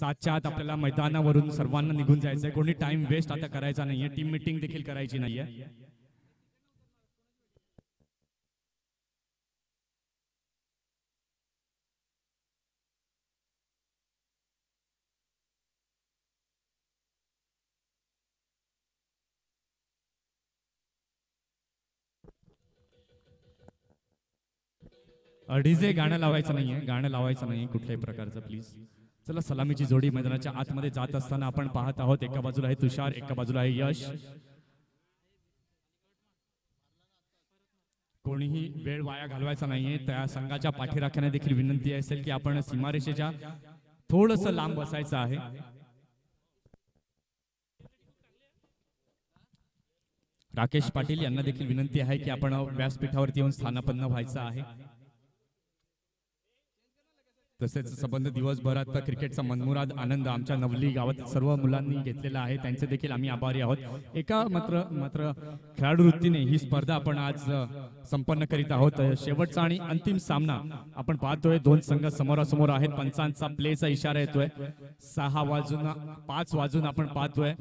7च्या आत आपल्याला मैदानावरून सर्वांना निघून जायचंय. कोणी टाइम वेस्ट आता करायचा नाहीये. टीम मीटिंग देखील करायची नाहीये. डीजे गाणं लावायचं नाहीये. गाणं लावायचं नाहीये कुठल्याही प्रकारचं प्लीज. चला सलामीची जोडी मैदानाच्या आतमध्ये जात असताना आपण पाहत आहोत. एका बाजूला आहे तुषार, एका बाजूला आहे यश. कोणीही वेळ वाया घालवायचा नाहीये. त्या संघाच्या पाठीराख्याने देखील विनंती असेल की आपण सीमारेषेच्या थोडस लांब बसायचं आहे. राकेश पाटील यांना देखील विनंती आहे की आपण व्यासपीठावरती येऊन स्थानापन्न व्हायचं आहे. तसेच संबंध दिवसभरात क्रिकेटचा मनमुराद आनंद आमच्या नवली गावात सर्व मुलांनी घेतलेला आहे. त्यांचे देखील आम्ही आभारी आहोत. एका मात्र खेळाडू वृत्तीने ही स्पर्धा आपण आज संपन्न करीत आहोत. शेवटचा आणि अंतिम सामना आपण पाहतोय. दोन संघ समोरासमोर आहेत. पंचांचा प्लेचा इशारा येतोय. 5 वाजून आपण पाहतोय.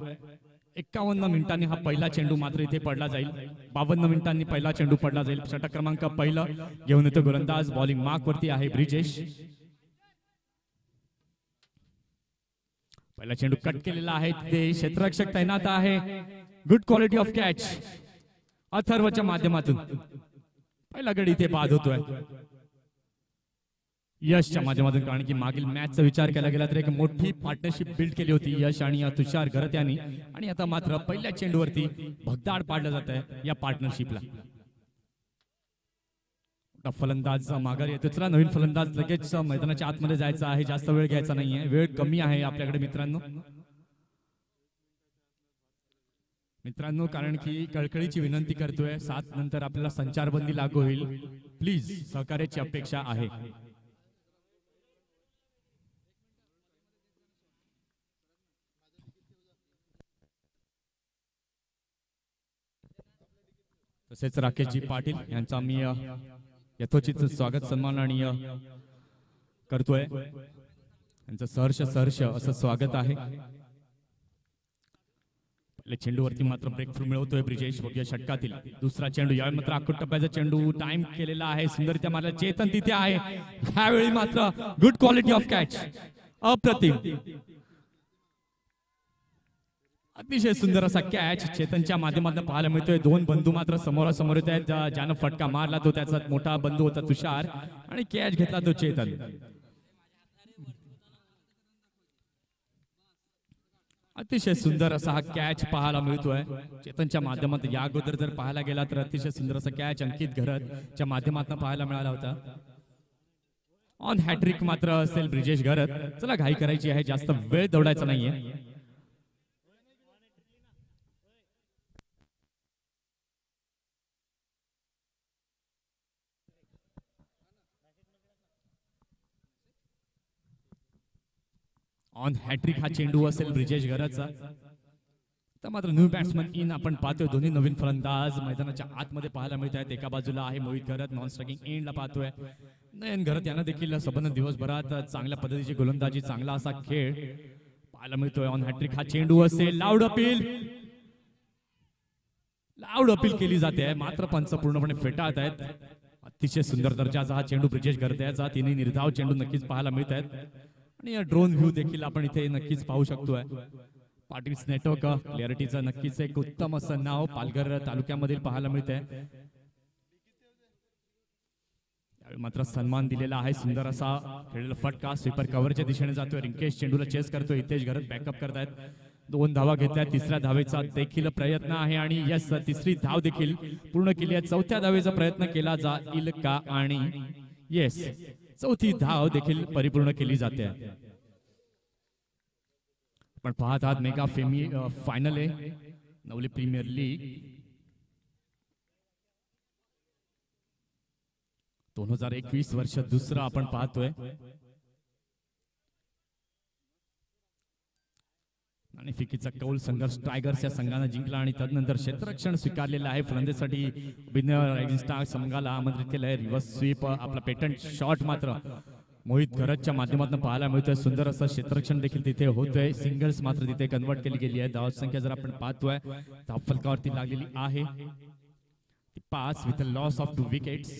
51 मिनिटांनी हा पहिला चेंडू मात्र इथे पडला जाईल. 52 मिनिटांनी पहिला चेंडू पडला जाईल. षटक क्रमांक पहिला घेऊन येतो गोलंदाज. बॉलिंग मार्क वरती आहे ब्रिजेश. पहिला चेंडू कट केलेला आहे. ते क्षेत्ररक्षक तैनात आहे. गुड क्वालिटी ऑफ कॅच अथर्वच्या माध्यमातून पहिला गडी इथे बाद होतोय यशच्या माध्यमातून. कारण की मागील मॅचचा विचार केला गेला तर एक मोठी पार्टनरशिप बिल्ड केली होती यश आणि तुषार गरत यांनी. आणि आता मात्र पहिल्या चेंडूवरती भगदाड पाडलं जात आहे या पार्टनरशिपला. फलंदाज माघार येतो. चला नवीन फलंदाज लगेच मैदानाच्या आतमध्ये जायचं आहे. जास्त वेळ घ्यायचा नाहीये. वेळ कमी आहे आपल्याकडे मित्रांनो कारण की कळकळीची विनंती करतोय. 7 नंतर आपल्याला संचारबंदी लागू होईल. प्लीज सहकार्याची अपेक्षा आहे. तसेच राकेशजी पाटील यांचा मी यथोचित स्वागत सन्मान आणि करतोय. त्यांचं सहर्ष असं स्वागत आहे. चेंडूवरती मात्र ब्रेक थ्रू मिळवतोय ब्रिजेश. बघूया षटकातील दुसरा चेंडू. यावेळी मात्र आखूड टप्प्याचा चेंडू टाइम केलेला आहे. सुंदररित्या मारला. चेतन तिथे आहे. ह्यावेळी मात्र गुड क्वालिटी ऑफ कॅच अप्रतिम. अतिशय सुंदर असा कॅच चेतनच्या माध्यमातून पाहायला मिळतोय. दोन बंधू मात्र समोरासमोर येत आहेत. ज्यानं फटका मारला तो त्याचा मोठा बंधू होता तुषार आणि कॅच घेतला तो चेतन. अतिशय सुंदर असा हा कॅच पाहायला मिळतोय चेतनच्या माध्यमातून. या अगोदर जर पाहायला गेला तर अतिशय सुंदर असा कॅच अंकित घरतच्या माध्यमातून पाहायला मिळाला होता. ऑन हॅट्रिक मात्र असेल ब्रिजेश घरत. चला घाई करायची आहे. जास्त वेळ दौडायचा नाहीये. ऑन हॅट्रिक हा चेंडू असेल ब्रिजेश घरतचा. तर मात्र न्यू बॅट्समन इन आपण पाहतोय. दोन्ही नवीन फलंदाज मैदानाच्या आतमध्ये पाहायला मिळत आहेत. एका बाजूला आहे मोहित घरत. नॉन स्ट्रायकिंग एंडला पाहतोय. नयन घरत यांना देखील संबंध दिवसभरात चांगल्या पद्धतीची गोलंदाजी चांगला असा खेळ पाहायला मिळतोय. ऑन हॅट्रिक हा चेंडू असेल. लाऊड अपील केली जाते. मात्र पंच पूर्णपणे फेटाळत आहेत. अतिशय सुंदर दर्जाचा हा चेंडू ब्रिजेश घरत याचा. तिन्ही निर्धाव चेंडू नक्कीच पाहायला मिळत आहेत. आणि ड्रोन व्ह्यू देखील आपण इथे नक्कीच पाहू शकतोय. पाटील नेटवर्क क्लॅरिटीचं नक्कीच एक उत्तम असं नाव पालघर तालुक्यामधील पाहायला मिळतंय. मात्र सन्मान दिलेला आहे. सुंदर असा खेळलेला फटका स्वीपर कव्हरच्या दिशेने जातोय. रिंकेश चेंडूला चेस करतोय. हितेश घरत बॅकअप करतायत. 2 धावा घेतल्यात. तिसऱ्या धावेचा देखील प्रयत्न आहे आणि यस तिसरी धाव देखील पूर्ण केली आहे. 4थ्या धावेचा प्रयत्न केला जाईल का आणि येस 4थी धाव देखील परिपूर्ण केली जाते. पण पाहत आहात मेगा फायनल आहे नवली प्रीमियर लीग 2021 वर्ष दुसरा आपण पाहतोय. आणि फिकीचा कौल संघर्ष टायगर्स या संघाने जिंकला आणि तदनंतर क्षेत्ररक्षण स्वीकारलेलं आहे. फलंदाजीसाठी अभिनव रायझिंग स्टार संघाला आमंत्रित केलंय. रिव्हर्स स्वीप आपला पेटंट शॉट मात्र मोहित घरतच्या माध्यमातून पाहायला मिळतोय. सुंदर असं क्षेत्ररक्षण देखील तिथे होतोय. सिंगल्स मात्र तिथे कन्वर्ट केली गेली आहे. धाव संख्या जर आपण पाहतोय धाव फलकावरती लागलेली आहे 5 with a loss of 2 wickets.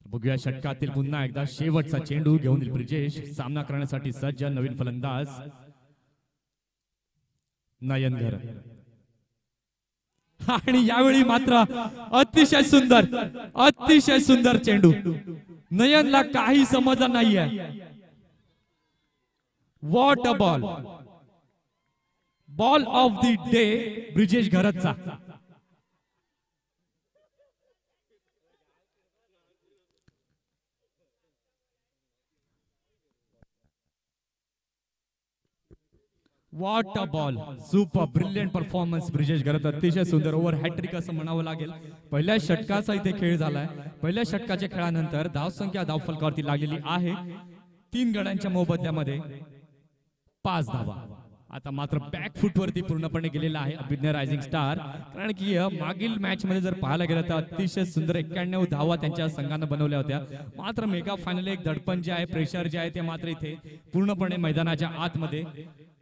बघूया षटकातील पुन्हा एकदा शेवटचा चेंडू घेऊन ब्रिजेश सामना करण्यासाठी सज्ज. नवीन फलंदाज नयन घरत. आणि यावेळी मात्र अतिशय सुंदर चेंडू. नयनला काही समजलं नाहीये. What a ball. Ball of the day Brijesh घरतचा. What a ball. Super brilliant performance Brijesh Gharat. अतिशय सुंदर ओव्हर हॅट्रिक असं म्हणावं लागेल. पहिल्या षटकाचा इथे खेळ झालाय. पहिल्या षटकाच्या खेळानंतर धाव संख्या धाव फलकावरती लागलेली आहे 3 गड्यांच्या मोबदल्यामध्ये 5 धावा. आता मात्र बॅक फुट वरती पूर्णपणे गेलेला आहे अभिज्ञ रायझिंग स्टार. कारण की मागील मॅच मध्ये जर पाहायला गेलं तर अतिशय सुंदर 91 धावा त्यांच्या संघानं बनवल्या होत्या. मात्र मेगा फायनल एक दडपण जे आहे, प्रेशर जे आहे ते मात्र इथे पूर्णपणे मैदानाच्या आतमध्ये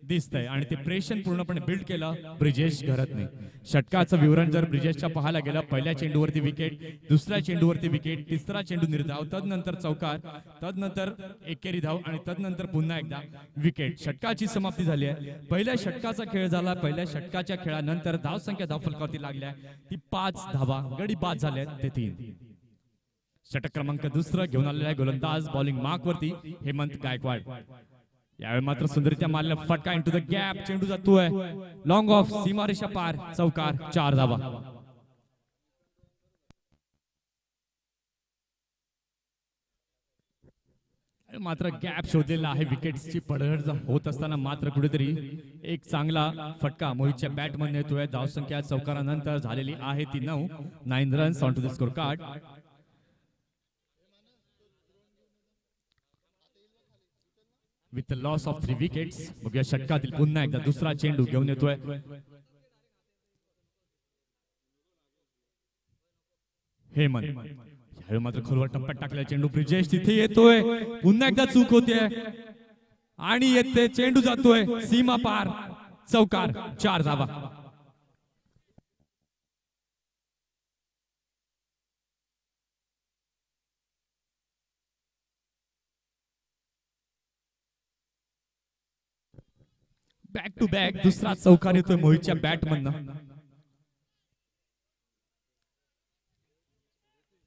दिसतंय आणि ते प्रेशर पूर्णपणे बिल्ड केलं ब्रिजेश घरतने. षटकाचं विवरण जर ब्रिजेशच्या पाहायला गेलं, पहिल्या चेंडूवरती विकेट, दुसऱ्या चेंडूवरती विकेट, तिसरा चेंडू निर्धाव, तदनंतर चौकार, तदनंतर एकेरी धाव आणि तदनंतर पुन्हा एकदा विकेट. षटकाची समाप्ती झाली आहे. पहिल्या षटकाचा खेळ झाला. पहिल्या षटकाच्या खेळानंतर धाव संख्या धाव फलकावरती लागल्या ती 5 धावा. गडी बाद झाले ते 3. षटक क्रमांक दुसरं घेऊन आलेला आहे गोलंदाज बॉलिंग मार्क वरती हेमंत गायकवाड. यावेळी मात्र सुंदररित्या मारलेला फटका इंटू द गॅप. चेंडू जातोय लॉंग ऑफ, सीमारेषा पार, चौकार, 4 धावा. मात्र गॅप शोधलेला आहे. विकेट्सची पडझड होत असताना मात्र कुठेतरी एक चांगला फटका मोहितच्या बॅट मध्ये येतोय. धाव संख्या चौकारानंतर झालेली आहे ती 9 runs on to the score card. With loss of 3 wickets. बघूया षटकातील पुन्हा एकदा दुसरा चेंडू घेऊन येतोय हेमंत. यावेळी मात्र खोलवर टप्प्यात टाकलेला चेंडू ब्रिजेश तिथे येतोय. पुन्हा एकदा चूक होते आणि येते चेंडू जातोय सीमा पार, चौकार, 4 धावा. बॅक टू बॅक दुसरा चौकार येतोय मोहितच्या बॅट मधनं.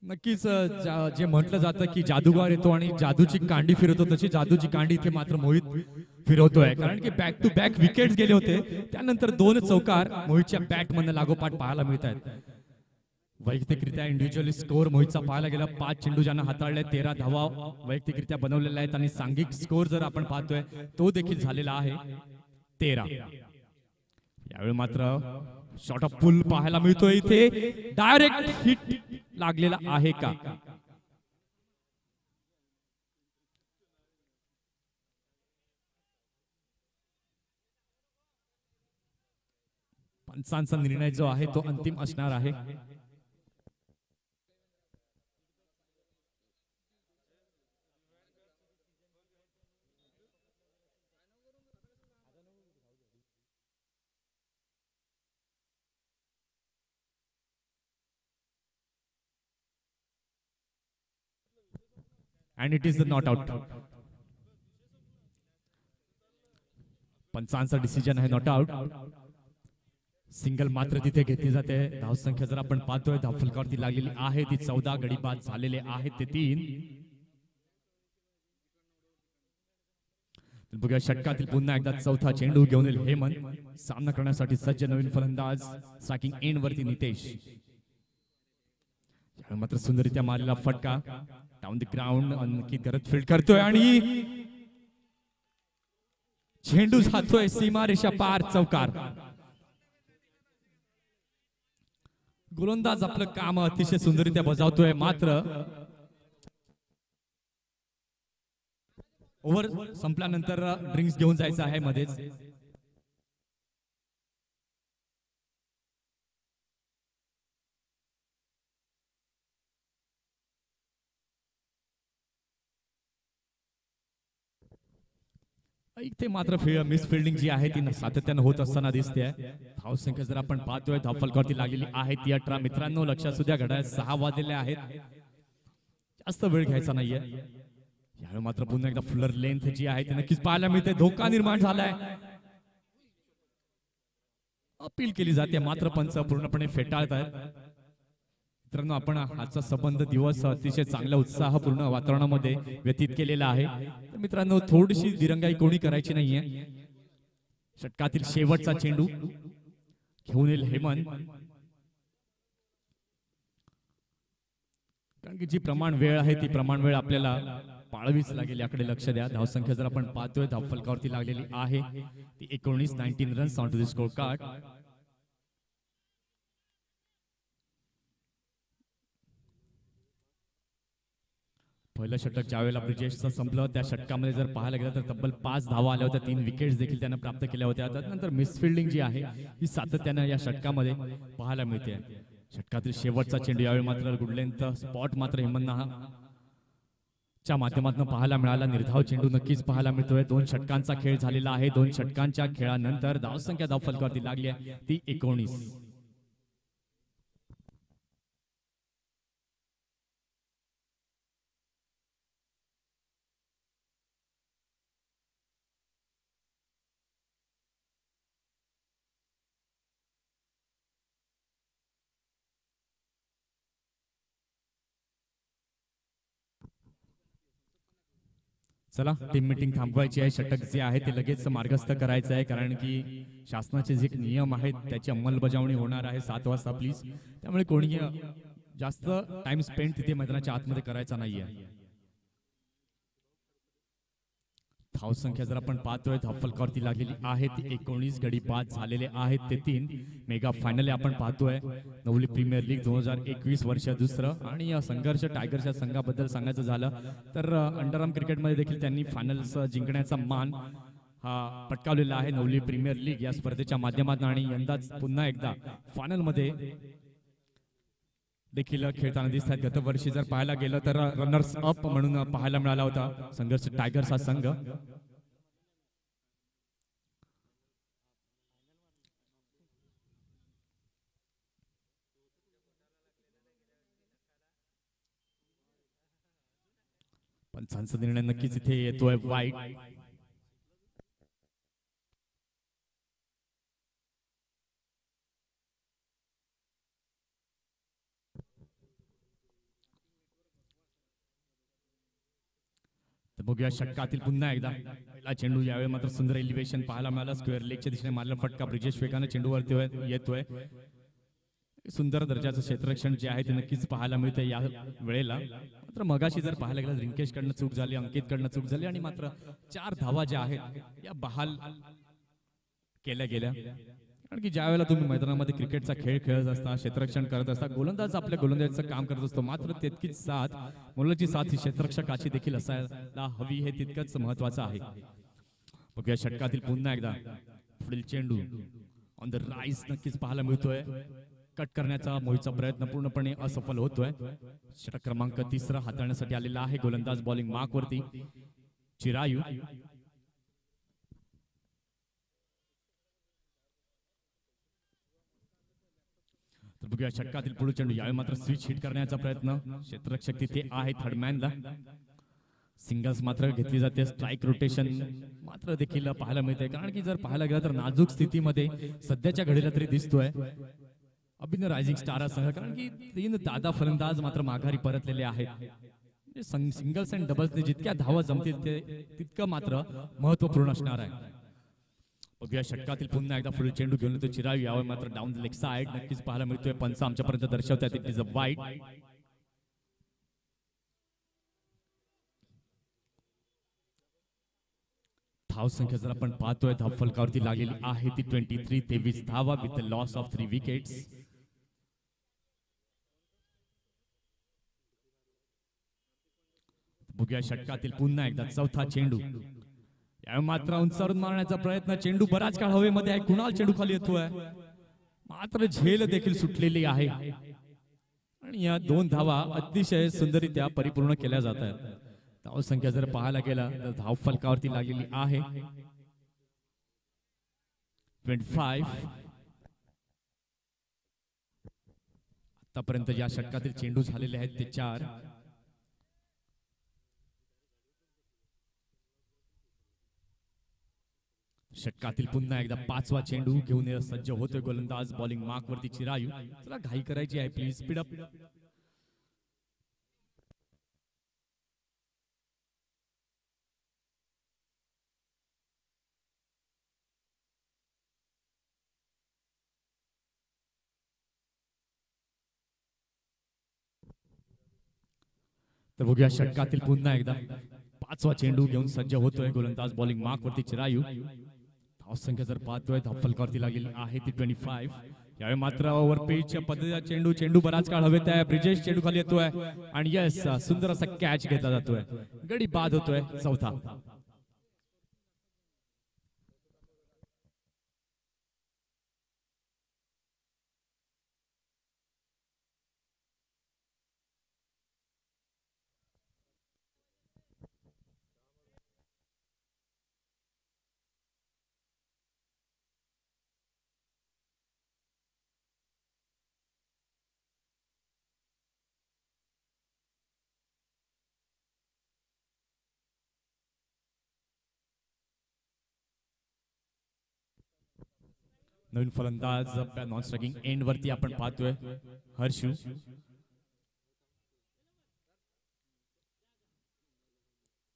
नक्कीच जे म्हटलं जातं की जादूगार येतो आणि जादूची कांडी फिरवतो, तशी जादूची कांडी इथे मात्र मोहित फिरवतोय. कारण की बॅक टू बॅक विकेट्स गेले होते, त्यानंतर 2 चौकार मोहितच्या बॅट मधनं लागोपाठ पाहायला मिळत आहेत. वैयक्तिकरित्या इंडिव्हिज्युअली स्कोर मोहितचा पाहायला गेला 5 चेंडू ज्यांना हाताळले, 13 धावा वैयक्तिकरित्या बनवलेल्या आहेत आणि सांघिक स्कोर जर आपण पाहतोय तो देखील झालेला आहे 13. यावेळी मात्र शॉर्ट ऑफ पुल पाहायला मिळतोय. इथे डायरेक्ट हिट लागलेला आहे का? पंचांचा निर्णय जो आहे तो अंतिम असणार आहे. And it is the not out. पंचांचा डिसिजन आहे नॉट आउट. सिंगल मात्र तिथे घेतली जाते. धाव संख्या जर आपण पाहतोय धाव फलकावरती लागलेली आहे ती 14. गडी बाद झालेले आहेत ते 3. बघूया षटकातील पुन्हा एकदा चौथा चेंडू घेऊन येईल हेमंत. सामना करण्यासाठी सज्ज नवीन फलंदाज स्ट्रायकिंग एंड वरती नितेश. मात्र सुंदररित्या मारलेला फटका डाऊन द ग्राउंड अंकित करत फील्ड करतोय आणि चेंडू जातोय सीमारेषा पार, चौकार. गोलंदाज आपलं काम अतिशय सुंदररित्या बजावतोय. मात्र ओव्हर संपल्यानंतर ड्रिंक्स घेऊन जायचं आहे मध्येच. इथे मात्र मिस फिल्डिंग जी आहे ती सातत्यानं होत असताना दिसते. धावसंख्या जर आपण पाहतोय धावफलकावरती लागलेली आहे ती 18. मित्रांनो लक्षात सुद्धा घड्याळ 6 वाजलेले आहेत, जास्त वेळ घ्यायचा नाहीये. यावेळी मात्र पुन्हा एकदा फुलर लेंथ जी आहे ती नक्कीच पाहायला मिळते. धोका निर्माण झालाय, अपील केली जाते मात्र पंच पूर्णपणे फेटाळतात. मित्रांनो आपण आजचा संबंध दिवस अतिशय चांगल्या उत्साहपूर्ण वातावरणामध्ये व्यतीत केलेला आहे. तर मित्रांनो थोडीशी दिरंगाई कोणी करायची नाहीये. षटकातील शेवटचा चेंडू घेऊन येईल हेमंत, कारण की जी प्रमाण वेळ आहे ती प्रमाण वेळ आपल्याला पाळवीच लागेल, याकडे लक्ष द्या. धावसंख्या जर आपण पाहतोय धावफलकावरती लागलेली आहे ती 19 runs on to the score card. पहिलं षटक ज्या वेळेला ब्रिजेशचं संपलं त्या षटकामध्ये जर पाहायला गेलं तर तब्बल 5 धावा आल्या होत्या, 3 विकेट्स देखील त्यानं प्राप्त केल्या होत्या. त्यानंतर मिसफिल्डिंग जी आहे ही सातत्यानं या षटकामध्ये पाहायला मिळते. षटकातील शेवटचा चेंडू यावेळी मात्र गुडलेंथ स्पॉट मात्र हेमंत च्या माध्यमातून पाहायला मिळाला. निर्धाव चेंडू नक्कीच पाहायला मिळतोय. 2 षटकांचा खेळ झालेला आहे. 2 षटकांच्या खेळानंतर धावसंख्या धावफलकावरती लागली आहे ती 19. चला टीम मीटिंग थांबवायची आहे. षटक जे आहे ते लगेच मार्गस्थ करायचं आहे, कारण की शासनाचे जे नियम आहेत त्याची अंमलबजावणी होणार आहे 7 वाजता प्लीज. त्यामुळे कोणी जास्त टाइम स्पेंड तिथे मैदानाच्या आतमध्ये करायचा नाहीये. धावसंख्या जर आपण पाहतोय धावफलकावरती लागलेली आहे ती 19. गडी बाद झालेले आहेत ते 3. मेगा फायनल आपण पाहतोय नवली प्रीमियर लीग 2021 वर्ष दुसरं. आणि या संघर्ष टायगर्सच्या संघाबद्दल सांगायचं झालं तर अंडरआर्म क्रिकेटमध्ये देखील त्यांनी फायनल्स जिंकण्याचा मान हा पटकावलेला आहे नवली प्रीमियर लीग या स्पर्धेच्या माध्यमातून. आणि यंदाच पुन्हा एकदा फायनलमध्ये देखील खेळताना दिसतात. गत वर्षी जर पाहायला गेलं तर रनर्स अप म्हणून पाहायला मिळाला होता संघर्ष टायगर्स हा संघ. पंचांचा निर्णय नक्कीच इथे येतोय वाईट. बघूया षटकातील पुन्हा एकदा पहिला चेंडू. यावेळी मात्र सुंदर एलिव्हेशन पाहायला मिळालं. स्क्वेअर लेगच्या दिशेने मारला फटका ब्रिजेश वेगाने चेंडूवरती येतोय. सुंदर दर्जाचं क्षेत्ररक्षण जे आहे ते नक्कीच पाहायला मिळतंय या वेळेला. मात्र मगाशी जर पाहायला गेलं रिंकेश कडनं चूक झाली, अंकित कडनं चूक झाली आणि मात्र 4 धावा ज्या आहेत या बहाल केल्या गेल्या. कारण की ज्या वेळेला तुम्ही मैदानामध्ये क्रिकेटचा खेळ खेळत असता, क्षेत्ररक्षण करत असता, गोलंदाज आपल्या गोलंदाजाचं काम करत असतो, मात्र तितकीच साथ मोलाची साथ ही क्षेत्ररक्षकाची देखील असायला हवी हे तितकंच महत्वाचं आहे. बघूया षटकातील पुन्हा एकदा पुढील चेंडू ऑन द राईस नक्कीच पाहायला मिळतोय. कट करण्याचा मोहितचा प्रयत्न पूर्णपणे असफल होतोय. षटक क्रमांक 3 हाताळण्यासाठी आलेला आहे गोलंदाज बॉलिंग मार्क वरती चिरायू. बघूया षटकातील पुढील चेंडू. यावेळी मात्र स्विच हिट करण्याचा प्रयत्न क्षेत्ररक्षक तिथे आहे थर्डमॅनला. सिंगल्स मात्र घेतली जाते. स्ट्राईक रोटेशन मात्र देखील पाहायला मिळते, कारण की जर पाहायला गेलं तर नाजूक स्थितीमध्ये सध्याच्या घडीला तरी दिसतोय अभिनव रायझिंग स्टारासह, कारण की 3 दादा फलंदाज मात्र माघारी परतलेले आहेत. सिंगल्स अँड डबल्सने जितक्या धावा जमतील ते तितकं मात्र महत्वपूर्ण असणार आहे. बघूया षटकातील पुन्हा एकदा पुढील चेंडू घेऊन येतो चिरायू. यावर मात्र डाऊन लेग साइड नक्कीच पाहायला मिळतोय. पंच आमच्यापर्यंत दर्शवतात इट इज अ वाईड. धाव संख्या जर आपण पाहतोय धावफलकावरती लागलेली आहे ती 23. 23 धावा with the loss of 3 wickets. बघूया षटकातील पुन्हा एकदा चौथा चेंडू. यावेळी मात्र उंचावरून मारण्याचा प्रयत्न. चेंडू बराच काळ हवेमध्ये आहे. कुणाल चेंडू खाली येतोय, मात्र झेल देखील सुटलेली आहे आणि या 2 धावा अतिशय सुंदररित्या परिपूर्ण केल्या जात आहेत. धावसंख्या जर पाहायला गेला तर धाव फलकावरती लागलेली आहे 25. आतापर्यंत या षटकातील चेंडू झालेले आहेत ते 4. षटकातील पुन्हा एकदा 5वा चेंडू घेऊन सज्ज होतोय गोलंदाज. बॉलिंग मार्क वरती चिरायू. चला घाई करायची आहे, प्लीज स्पीड अप. तर बघूया षटकातील पुन्हा एकदा 5वा चेंडू घेऊन सज्ज होतोय गोलंदाज. बॉलिंग मार्क वरती चिरायू. धावसंख्या जर पाहतोय धावफलकावरती लागलेली आहे ती 25. यावेळी मात्र ओव्हर पिच पद्धतीचा चेंडू बराच काळ हवेत आहे. ब्रिजेश चेंडू खाली येतोय आणि यस सुंदर असा कॅच घेतला जातोय. गडी बाद होतोय 4था. नवीन फलंदाज नॉन स्ट्रायकिंग एंड वरती आपण पाहतोय हर्षू.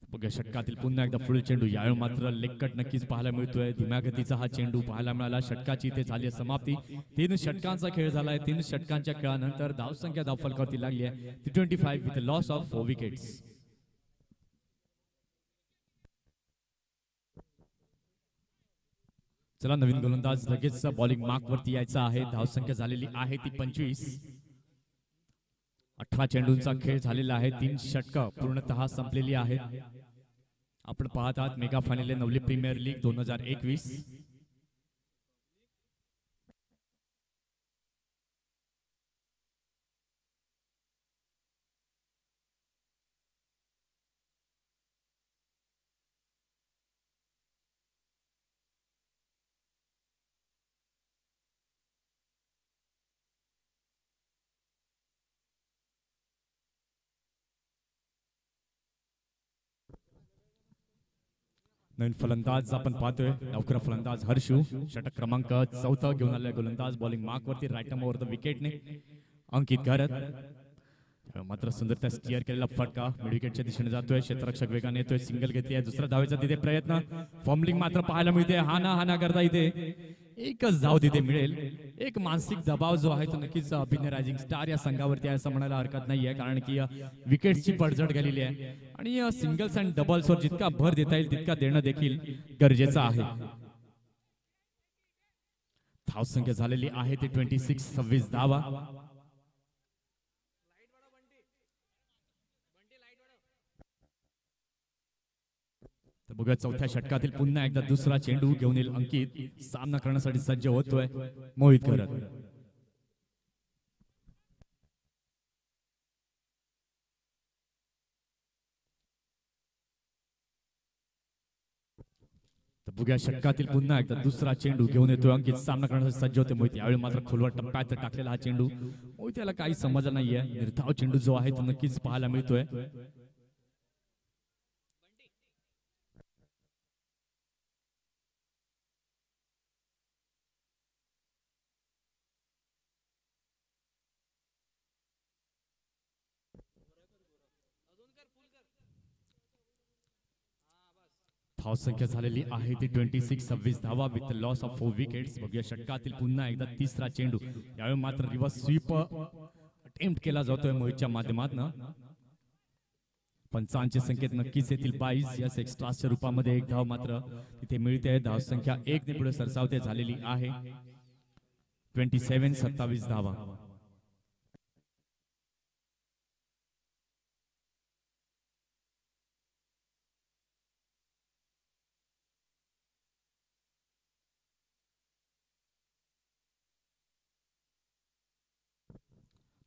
बघा षटकातील पुन्हा एकदा पुढील चेंडू. यावेळी मात्र लेगकट नक्कीच पाहायला मिळतोय. धीम्या गतीचा हा चेंडू पाहायला मिळाला. षटकाची इथे झाली समाप्ती. 3 षटकांचा खेळ झालाय. 3 षटकांच्या खेळानंतर धावसंख्या धावफलकावरती लागली आहे ती 25 विथ लॉस ऑफ 4 विकेट्स. चला नवीन गोलंदाज लगेच बॉलिंग मार्क वरती यायचा आहे. धावसंख्या झालेली आहे ती 25. 18 चेंडूंचा खेळ झालेला आहे. 3 षटकं पूर्णतः संपलेली आहेत. आपण पाहत आहात mega final Navali premier league 2021. नवीन फलंदाज आपण पाहतोय नवखरा फलंदाज हर्षू. षटक क्रमांक 4 घेऊन आलेला गोलंदाज. बॉलिंग मार्क वरती राईट ओव्हर द विकेटने अंकित घरत. मात्र सुंदरता स्टिअर केलेला फटका मिड विकेटच्या दिशेने जातोय. क्षेत्ररक्षक वेगाने येतोय. सिंगल घेतली आहे. दुसरा धावेचा तिथे प्रयत्न. फॉर्मलिंग मात्र पाहायला मिळते. हाना करता इथे एकच धाव तिथे मिळेल. एक मानसिक दबाव जो आहे तो नक्कीच अभिनय रायझिंग स्टार या संघावरती आहे असं म्हणायला हरकत नाहीये. कारण की विकेट्सची पडझड गेलेली आहे आणि सिंगल्स अँड डबल्सवर जितका भर देता येईल तितका देणं देखील गरजेचं आहे. धावसंख्या झालेली आहे ती 26 धावा. तर बघा चौथ्या षटकातील पुन्हा एकदा दुसरा चेंडू घेऊन येईल अंकित. सामना करण्यासाठी सज्ज होतोय मोहित करत. तर बघा षटकातील पुन्हा एकदा दुसरा चेंडू घेऊन येतोय अंकित. सामना करण्यासाठी सज्ज होते मोहित. यावेळी मात्र खोलवर टप्प्यात टाकलेला हा चेंडू मोहित याला काही समजलं नाहीये. निर्धाव चेंडू जो आहे तो नक्कीच पाहायला मिळतोय. धावसंख्या झालेली आहे ती 26 धावा विथ लॉस ऑफ 4 विकेट्स. बघूया षटकातील पुन्हा एकदा तिसरा चेंडू. यावेळी मात्र रिव्हर्स स्वीप अटेम्प्ट केला जातोय मोहितच्या माध्यमातून. पंचांचे संकेत नक्कीच येतील 22. या एक्स्ट्राच्या रूपामध्ये एक धाव मात्र तिथे मिळते. धावसंख्या 1 ने पुढे सरसावते झालेली आहे 27 धावा.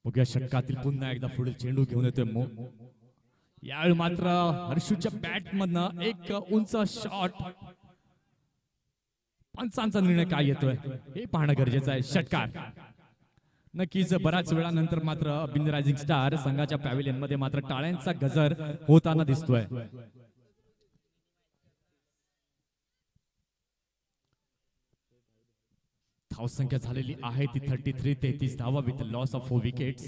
बघूया षटकातील पुन्हा एकदा पुढील चेंडू घेऊन येतोय यावेळी मात्र हर्षूच्या बॅट मधनं एक उंच शॉट. पंचांचा निर्णय काय येतोय हे पाहणं गरजेचं आहे. षटकार. नक्कीच बऱ्याच वेळानंतर मात्र अभिनंदन रायझिंग स्टार संघाच्या पॅव्हिलियन मध्ये मात्र टाळ्यांचा गजर होताना दिसतोय. धावसंख्या झालेली आहे ती 33. 33 धावा विथ लॉस ऑफ 4 विकेट्स.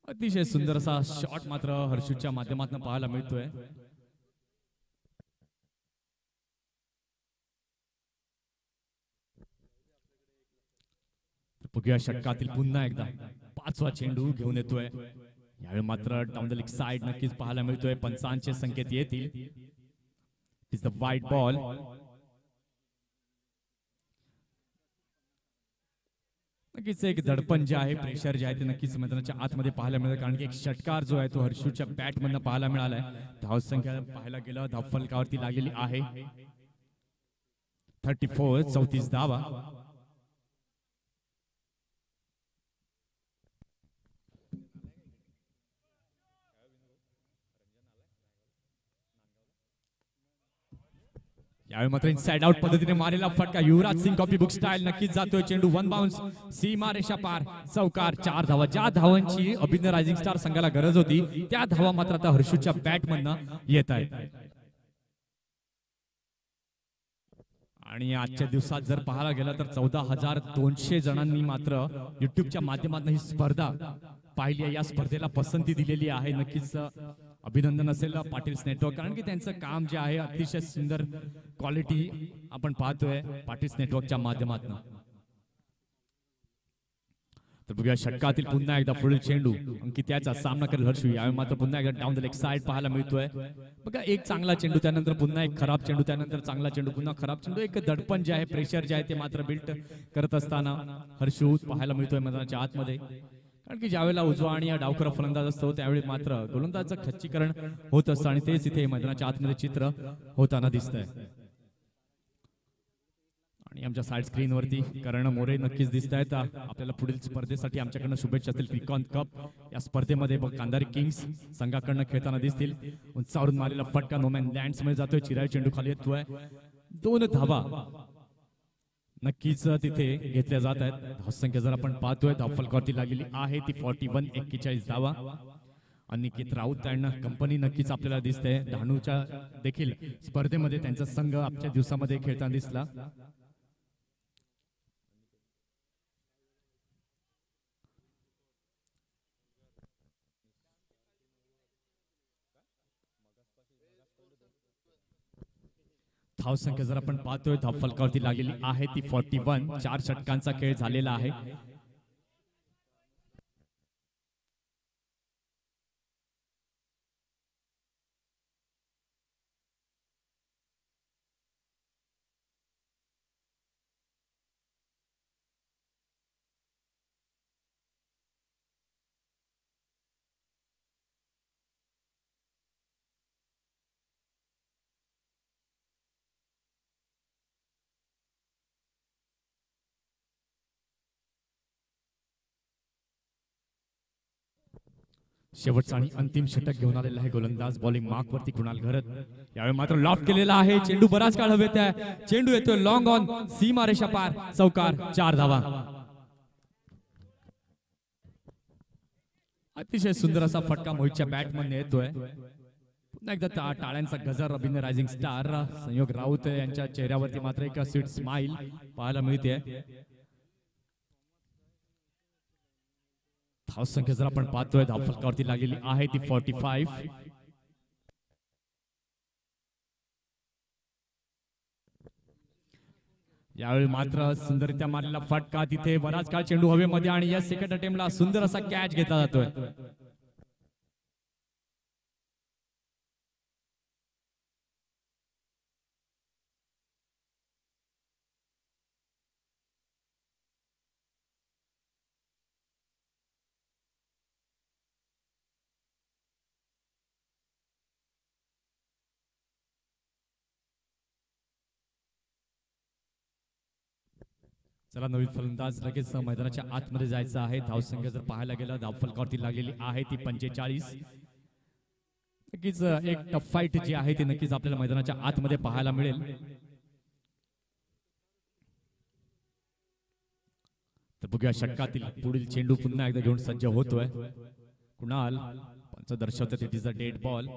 अतिशय सुंदर असा शॉट मात्र हर्षूच्या माध्यमातून पाहायला मिळतोय. बघूया षटकातील पुन्हा एकदा 5वा चेंडू घेऊन येतोय. यावेळी मात्र डाऊन द लेग साइड नक्कीच पाहायला मिळतोय. पंचांचे संकेत येतील. Is the wide ball. नक्कीच एक दडपण जे आहे, प्रेशर जे आहे ते नक्कीच मैदानाच्या आतमध्ये पाहायला मिळतं, कारण की एक षटकार जो आहे तो हर्षूच्या बॅट मधनं पाहायला मिळालाय. धावसंख्या पाहायला गेलं धावफलकावरती लागलेली आहे 34. 34 धावा. यावेळी मात्र इनसाइड आउट पद्धतीने मारेला फटका. Yuvraj Singh copy book style नक्कीच जातोय चेंडू. वन बाउन्स सीमा रेषा पार. चौकार. 4 धावा. ज्या धावांची अभिनंदन रायझिंग स्टार संघाला गरज होती त्या धावा मात्र आता हर्षूच्या बॅट मधनं येत आहेत. आणि आजच्या दिवसात जर पाहायला गेलं तर 14,200 जणांनी मात्र युट्यूबच्या माध्यमातून ही स्पर्धा पाहिली आहे. या स्पर्धेला पसंती दिलेली आहे. नक्कीच अभिनंदन असेल पाटील्स नेटवर्क, कारण की त्यांचं काम जे आहे अतिशय सुंदर क्वालिटी आपण पाहतोय पाटील्स नेटवर्कच्या माध्यमातून. तर बघूया षटकातील पुन्हा एकदा पुढील चेंडू अंकित त्याचा सामना करेल हर्षू. यावेळी मात्र पुन्हा एकदा डाऊन द लेग साइड पाहायला मिळतोय. बघा एक चांगला चेंडू त्यानंतर पुन्हा एक खराब चेंडू त्यानंतर चांगला चेंडू पुन्हा खराब चेंडू. एक दडपण जे आहे प्रेशर जे आहे ते मात्र बिल्ट करत असताना हर्षू पाहायला मिळतोय मैदानाच्या आतमध्ये. कारण की ज्यावेळेला उजवा आणि डावखरा फलंदाज असतो त्यावेळी मात्र गोलंदाजाचं खच्चीकरण होत असतं आणि तेच इथे मैदानाच्या आतमध्ये चित्र होताना दिसतंय. आणि आमच्या साइड स्क्रीन वरती कर्ण मोरे नक्कीच दिसत आहेत. आपल्याला पुढील स्पर्धेसाठी आमच्याकडनं शुभेच्छा असतील. क्रिकॉन कप या स्पर्धेमध्ये कांधारी किंग्स संघाकडनं खेळताना दिसतील. उंचावरून मारलेला फटका नोमॅन लँड्स मध्ये जातोय. चिराई चेंडू खाली येतोय. 2 धावा नक्कीच तिथे घेतल्या जात आहेत. धावसंख्या जर आपण पाहतोय धावफलकावरती लागलेली आहे ती 41. 41 धावा. अनिकेत राऊत यांना कंपनी नक्कीच आपल्याला दिसते. डहाणूच्या देखील स्पर्धेमध्ये त्यांचा संघ आजच्या दिवसामध्ये खेळताना दिसला. धावसंख्या जर आपण पाहतोय धावफलकावरती लागलेली आहे ती 41. 4 षटकांचा खेळ झालेला आहे. शेवटचा आणि अंतिम षटक घेऊन आलेला आहे गोलंदाज. बॉलिंग मार्क वरती कुणाल घरत. यावेळी मात्र लॉफ्ट केलेला आहे. चेंडू बराच काळ हवेत आहे. चेंडू येतोय लॉंग ऑन सीमा रेषा पार. चौकार. 4 धावा. अतिशय सुंदर असा फटका मोहितच्या बॅट मध्ये येतोय. पुन्हा एकदा टाळ्यांचा गजर अभिनंदन रायझिंग स्टार संयोग राऊत यांच्या चेहऱ्यावरती मात्र एक स्वीट स्माइल पाहायला मिळते. धावसंख्या जर आपण पाहतोय धावफलकावरती लागलेली आहे ती 45. यावेळी मात्र सुंदररित्या मारलेला फटका तिथे बराच काळ चेंडू हवेमध्ये आणि या सेकंड अटेम्प्टला सुंदर असा कॅच घेतला जातोय. चला नवीन फलंदाज लगेच मैदानाच्या आतमध्ये जायचं आहे. धावसंख्या जर पाहायला गेला धावफलकावरती लागलेली आहे ती 45. नक्कीच एक टफ फाईट जी आहे ती नक्कीच आपल्याला मैदानाच्या आतमध्ये पाहायला मिळेल. तर बघूया षटकातील पुढील चेंडू पुन्हा एकदा घेऊन सज्ज होतोय कुणाल. पंच दर्शवतात it is a dead ball.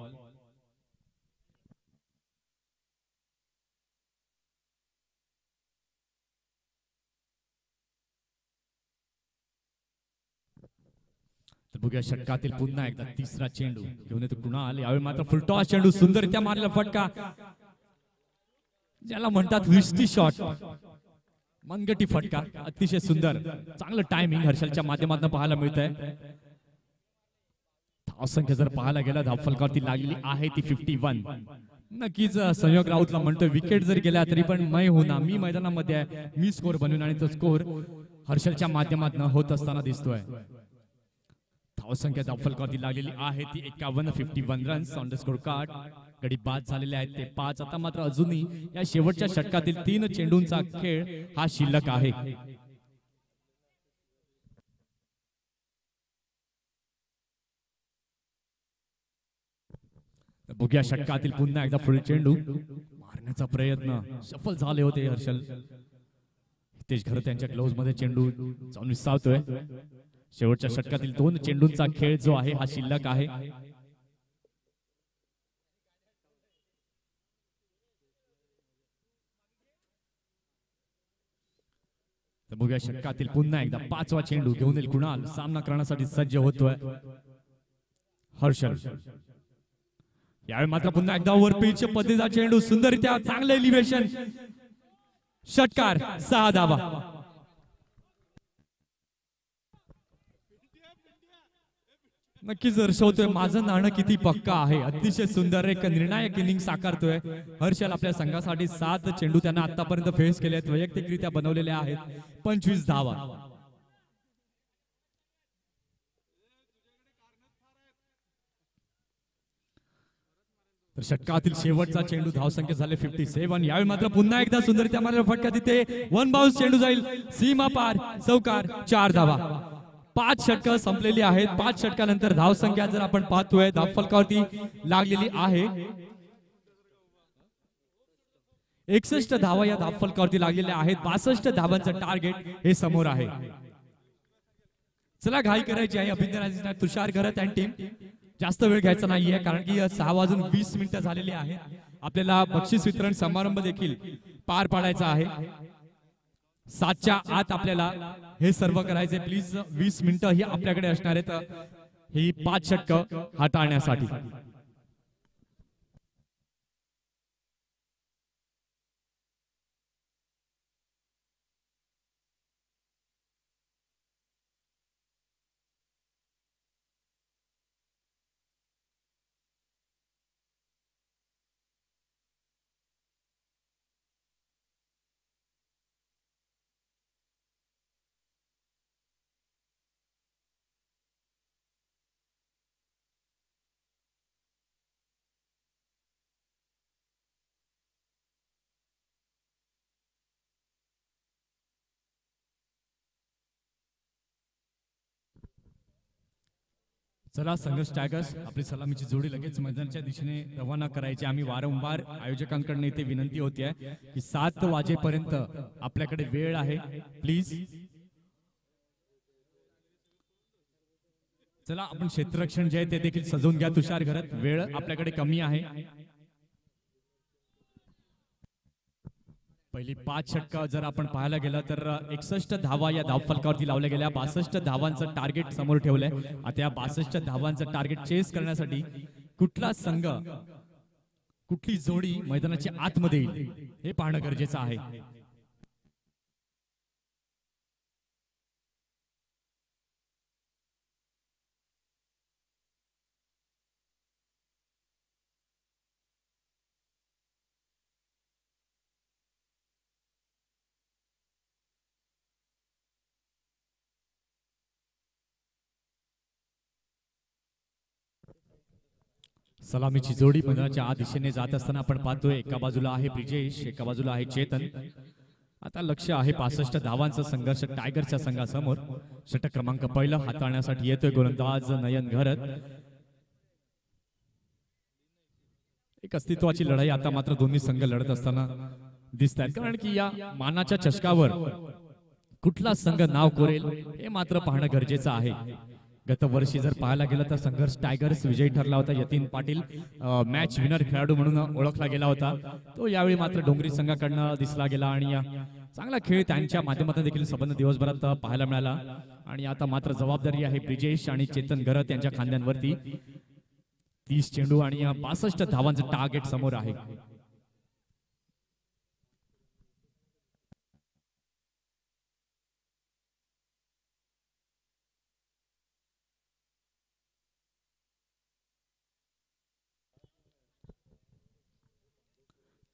तर बघूया षटकातील पुन्हा एकदा तिसरा चेंडू घेऊन येतो कुणाल. यावेळी मात्र फुलटॉस चेंडू सुंदररित्या मारलेला फटका ज्याला म्हणतात विस्टी शॉट. मनगटी फटका अतिशय सुंदर. चांगलं टायमिंग हर्षलच्या माध्यमातून पाहायला मिळत आहे. धावसंख्या जर पाहायला गेला धावफलकावरती लागलेली आहे ती 51. नक्कीच संयोग राऊतला म्हणतोय विकेट जर गेल्या तरी पण मैं होना, मी मैदानामध्ये आहे, मी स्कोर बनवून आणि तो स्कोर हर्षलच्या माध्यमातून होत असताना दिसतोय. धावसंख्या धावफलकावरती लागलेली आहे ती 51. 51 runs on the score card. गडी बाद झालेले आहेत ते 5. आता मात्र अजूनही या शेवटच्या षटकातील 3 चेंडूंचा खेळ हा शिल्लक आहे. बघूया षटकातील पुन्हा एकदा पुढे चेंडू मारण्याचा प्रयत्न सफल झाले होते हर्षल. हितेश घरत त्यांच्या ग्लोव्ज मध्ये चेंडू जाऊन विसावतोय. शेवटच्या षटकातील 2 चेंडूंचा खेळ जो आहे हा शिल्लक आहे. बघूया षटकातील पुन्हा एकदा 5वा चेंडू घेऊन येईल कुणाल. सामना करण्यासाठी सज्ज होतोय हर्षल. यावेळी मात्र पुन्हा एकदा ओव्हर पिच पद्धतीचा चेंडू सुंदररित्या चांगले एलिव्हेशन. षटकार 6 धावा. नक्कीच दर्शवतोय माझं नाणं किती पक्का आहे. अतिशय सुंदर एक निर्णायक इनिंग साकारतोय हर्षल. आपल्या संघासाठी 7 चेंडू त्यांना आतापर्यंत फेस केले आहेत, वैयक्तिकरित्या बनवलेले आहेत. 25 धावा. तर षटकातील शेवटचा चेंडू धावसंख्या झाले 57. यावेळी मात्र पुन्हा एकदा सुंदररित्या मारलेला फटका तिथे 1 बाउन्स चेंडू जाईल सीमा पार. चौकार 4 धावा. 5 षटकं संपलेली आहेत. 5 षटकानंतर धावसंख्या जर आपण पाहतोय धावफलकावरती लागलेली आहे 61 धावा. या धावफलकावरती लागलेल्या आहेत. 62 धावांचं टार्गेट हे समोर आहे. चला घाई करायची आहे अभिनंदन तुषार घरत अँड टीम. जास्त वेळ घ्यायचा नाहीये कारण की 6:20 झालेली आहे. आपल्याला बक्षीस वितरण समारंभ देखील पार पाडायचा आहे. 7च्या आत आपल्याला हे सर्व करायचे. प्लीज 20 मिनिटं ही आपल्याकडे असणार आहेत ही 5 षटकं हाताळण्यासाठी. चला संघर्ष टायगर्स आपली सलामीची जोडी लगेच मैदानाच्या दिशेने रवाना करायची. आम्ही वारंवार आयोजकांकडून इथे विनंती होती आहे की 7 वाजेपर्यंत आपल्याकडे वेळ आहे. प्लीज चला आपण क्षेत्ररक्षण जे आहे ते देखील सजवून घ्या तुषार घरत. वेळ आपल्याकडे कमी आहे. पहिली 5 षटकं जर आपण पाहायला गेलं तर 61 धावा या धावफलकावरती लावल्या गेल्या. 62 धावांचं टार्गेट समोर ठेवलंय. आता या 62 धावांचं टार्गेट चेस करण्यासाठी कुठला संघ कुठली जोडी मैदानाच्या आतमध्ये येईल हे पाहणं गरजेचं आहे. सलामीची जोडी मैदानाच्या आत दिशेने जात असताना आपण पाहतोय एका बाजूला आहे ब्रिजेश, एका बाजूला आहे चेतन आता लक्ष आहे 65 धावांचा संघर्ष टायगरच्या संघासमोर. षटक क्रमांक पहिला हाताळण्यासाठी येतोय गोलंदाज नयन घरत. एक अस्तित्वाची लढाई आता मात्र दोन्ही संघ लढत असताना दिसत आहेत, कारण की या मानाच्या चषकावर कुठला संघ नाव कोरेल हे मात्र पाहणं गरजेचं आहे. गत वर्षी जर पाहायला गेलं तर संघर्ष टायगर्स विजयी ठरला होता. यतीन पाटील मॅच विनर खेळाडू म्हणून ओळखला गेला होता. तो यावेळी मात्र डोंगरी संघाकडनं दिसला गेला आणि चांगला खेळ त्यांच्या माध्यमातून देखील संबंध दिवसभरात पाहायला मिळाला. आणि आता मात्र जबाबदारी आहे ब्रिजेश आणि चेतन घरत यांच्या खांद्यांवरती. 30 चेंडू आणि 62 धावांचं टार्गेट समोर आहे.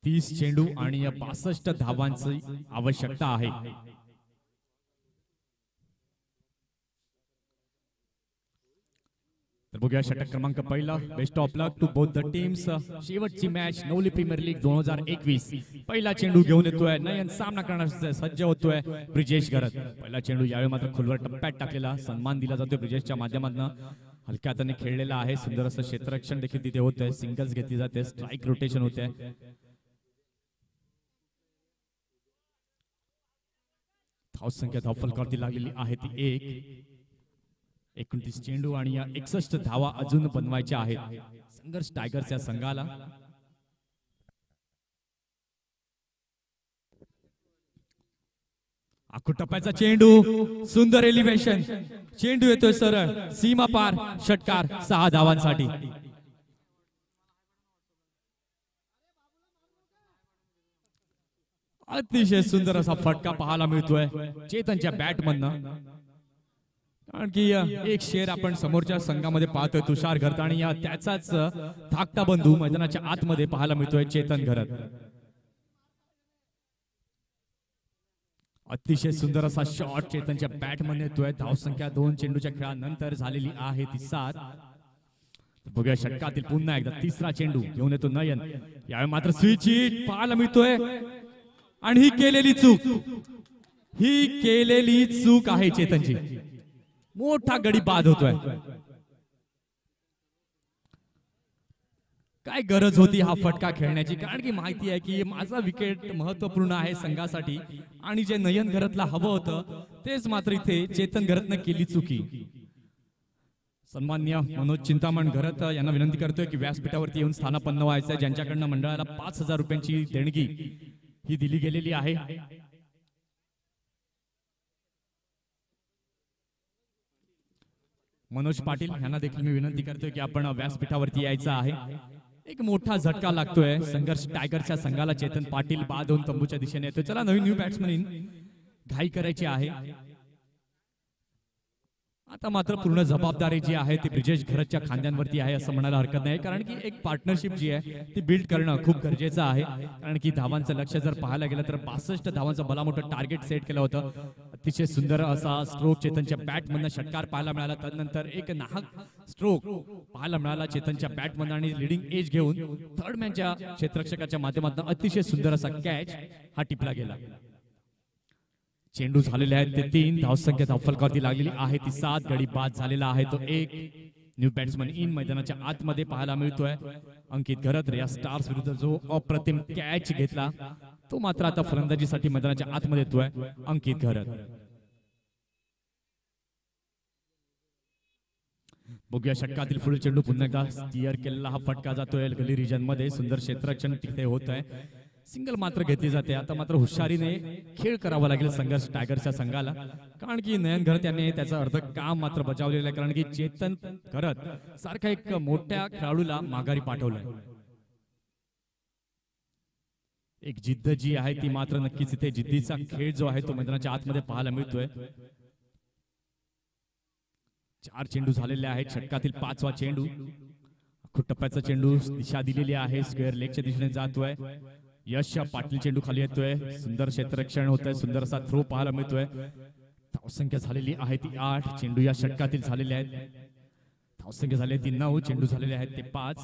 तीस चेंडू आणि 62 धावांची आवश्यकता आहे. तर बघूया षटक क्रमांक पहिला. Best of luck to both the teams. शेवटची मॅच नवली प्रीमियर लीग 2021. पहिला चेंडू घेऊन येतोय नयन. सामना करण्यास सज्ज होतोय ब्रिजेश घरत. पहिला चेंडू यावेळी मात्र खोलवर टप्प्यात टाकलेला. सन्मान दिला जातोय ब्रिजेशच्या माध्यमातून. हलक्या हाताने खेळलेला आहे. सुंदर असं क्षेत्ररक्षण देखील तिथे होतंय. सिंगल्स घेतली जाते. स्ट्राईक रोटेशन होते. धावसंख्या धावफलकावरती लागलेली आहे ती 1. 29 चेंडू आणि 61 धावा अजून बनवायच्या आहेत संघर्ष टायगर्स या संघाला. आखू टप्प्याचा चेंडू. सुंदर एलिव्हेशन. चेंडू येतोय सरळ सीमा पार. षटकार 6 धावांसाठी. अतिशय सुंदर असा फटका पाहायला मिळतोय चेतनच्या बॅट मधनं. कारण की एक शेर आपण समोरच्या संघामध्ये पाहतोय तुषार घरत आणि त्याचाच धाकटा बंधू मैदानाच्या आतमध्ये पाहायला मिळतोय चेतन घरत. अतिशय सुंदर असा शॉट चेतनच्या बॅट मध्ये येतोय. धावसंख्या 2 चेंडूच्या खेळानंतर झालेली आहे ती 7. बघूया षटकातील पुन्हा एकदा तिसरा चेंडू घेऊन येतो नयन. यावेळी मात्र स्विच हिट पाहायला मिळतोय आणि ही केलेली चूक आहे चेतनची. मोठा गडी बाद होतोय. काय गरज होती हा फटका खेळण्याची, कारण की माहिती आहे की माझा विकेट महत्वपूर्ण आहे संघासाठी आणि जे नयन घरतला हवं होतं तेच मात्र इथे चेतन घरतनं केली चुकी. सन्मान्य मनोज चिंतामण घरत यांना विनंती करतोय की व्यासपीठावरती येऊन स्थानापन्न व्हायचंय. ज्यांच्याकडनं मंडळाला 5000 रुपयांची देणगी ही दिली गेलेली आहे. मनोज पाटील यांना देखील मी विनंती करतोय की आपण व्यासपीठावरती यायचं आहे. एक मोठा झटका लागतोय संघर्ष टायगरच्या संघाला. चेतन पाटील बाद होऊन तंबूच्या दिशेने येतोय. चला नवीन न्यू बॅट्समन घाई करायची आहे. आता मात्र पूर्ण जबाबदारी जी आहे ती ब्रिजेश घरतच्या खांद्यांवरती आहे असं म्हणायला हरकत नाही, कारण की एक पार्टनरशिप जी आहे ती बिल्ड करणं खूप गरजेचं आहे. कारण की धावांचं लक्ष जर पाहायला गेलं तर 62 धावांचं भला मोठं टार्गेट सेट केलं होतं. अतिशय सुंदर असा स्ट्रोक चेतनच्या बॅट मधनं षटकार पाहायला मिळाला. त्यानंतर एक नाहक स्ट्रोक पाहायला मिळाला चेतनच्या बॅट मधनं आणि लिडिंग एज घेऊन थर्ड मॅनच्या क्षेत्ररक्षकाच्या माध्यमातून अतिशय सुंदर असा कॅच हा टिपला गेला. चेंडू झालेले आहेत ते 3. धावसंख्या धावफलकावरती लागलेली आहे ती 7. गडी बाद झालेला आहे तो 1. न्यू बॅट्समन इन मैदानाच्या आतमध्ये पाहायला मिळतोय अंकित घरत. या स्टार्स विरुद्ध जो अप्रतिम कॅच घेतला तो मात्र आता फलंदाजीसाठी मैदानाच्या आतमध्ये येतोय अंकित घरत. बघूया षटकातील पुढील चेंडू. पुन्हा एकदा स्टिअर केलेला हा फटका जातोय गली रिजन मध्ये. सुंदर क्षेत्ररक्षण तिथे होत आहे. सिंगल मात्र घेतली जाते. आता मात्र हुशारीने खेळ करावा लागेल संघर्ष टायगरच्या संघाला, कारण की नयन घरत यांनी त्याचं अर्ध काम मात्र बजावलेलं आहे. कारण की चेतन घरत सारखा एक मोठ्या खेळाडूला माघारी पाठवलंय. एक जिद्द जी आहे ती मात्र नक्कीच इथे जिद्दीचा खेळ जो आहे तो मैदानाच्या आतमध्ये पाहायला मिळतोय. 4 चेंडू झालेले आहेत. षटकातील 5वा चेंडू. टप्प्याचा चेंडू दिशा दिलेली आहे. स्क्वेअर लेगच्या दिशेने जातोय. यश पाटील चेंडू खाली येतोय. सुंदर क्षेत्ररक्षण होतंय. सुंदर असा थ्रो पाहायला मिळतोय. धावसंख्या झालेली आहे ती 8. चेंडू या षटकातील झालेले आहेत. धावसंख्या झाली ती 9. चेंडू झालेले आहेत ते 5.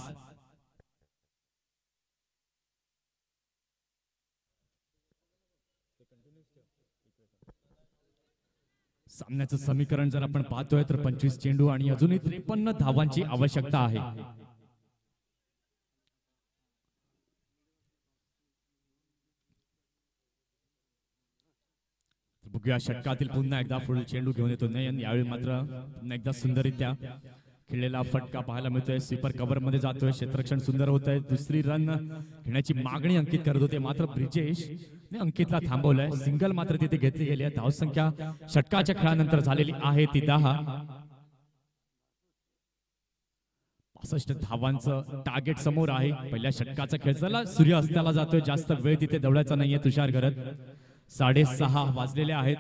सामन्याचं समीकरण जर आपण पाहतोय तर 25 चेंडू आणि अजूनही 53 धावांची आवश्यकता आहे. बघूया षटकातील पुन्हा एकदा पुढील चेंडू घेऊन येतो नयन. यावेळी मात्र पुन्हा एकदा सुंदररित्या खेळलेला फटका पाहायला मिळतोय. स्वीपर कव्हर मध्ये जातोय. क्षेत्ररक्षण सुंदर होत आहे. दुसरी रन घेण्याची मागणी अंकित करत होते, मात्र ब्रिजेश अंकितला थांबवलंय. सिंगल मात्र तिथे घेतली गेली आहे. धावसंख्या षटकाच्या खेळानंतर झालेली आहे ती 10. 65 धावांचं टार्गेट समोर आहे. पहिल्या षटकाचा खेळ झाला. सूर्य अस्ताला जातोय. जास्त वेळ तिथे दवडायचा नाहीये तुषार घरत. 6:30 वाजलेले आहेत.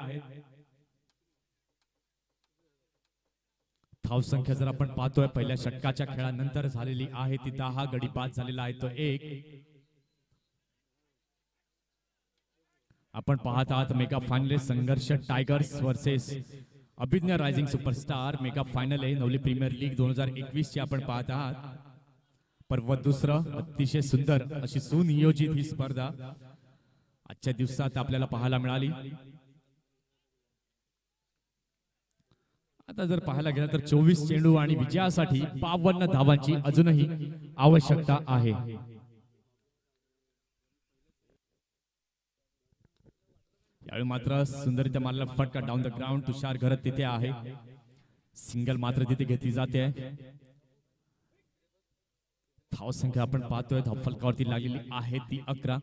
धावसंख्या जर आपण पाहतोय पहिल्या षटकाच्या खेळानंतर झालेली आहे ती 10. गडी बाद झालेला आहे तो 1. आपण पाहत आहात मेगा फायनल संघर्ष tigers versus Abhigya rising superstar. Mega final आहे नवली प्रीमियर लीग 2021 ची आपण पाहत आहात. पर्व दुसरं अतिशय सुंदर अशी सुनियोजित ही स्पर्धा आजच्या दिवसात आपल्याला पाहायला मिळाली. आता जर पाहायला गेलं तर 24 चेंडू आणि विजयासाठी 52 धावांची अजूनही आवश्यकता आहे. यावेळी मात्र सुंदररित्या मारलेला फटका डाऊन द ग्राउंड. तुषार घरत तिथे आहे. सिंगल मात्र तिथे घेतली जाते. धावसंख्या आपण पाहतोय धावफलकावरती लागलेली आहे ती 11.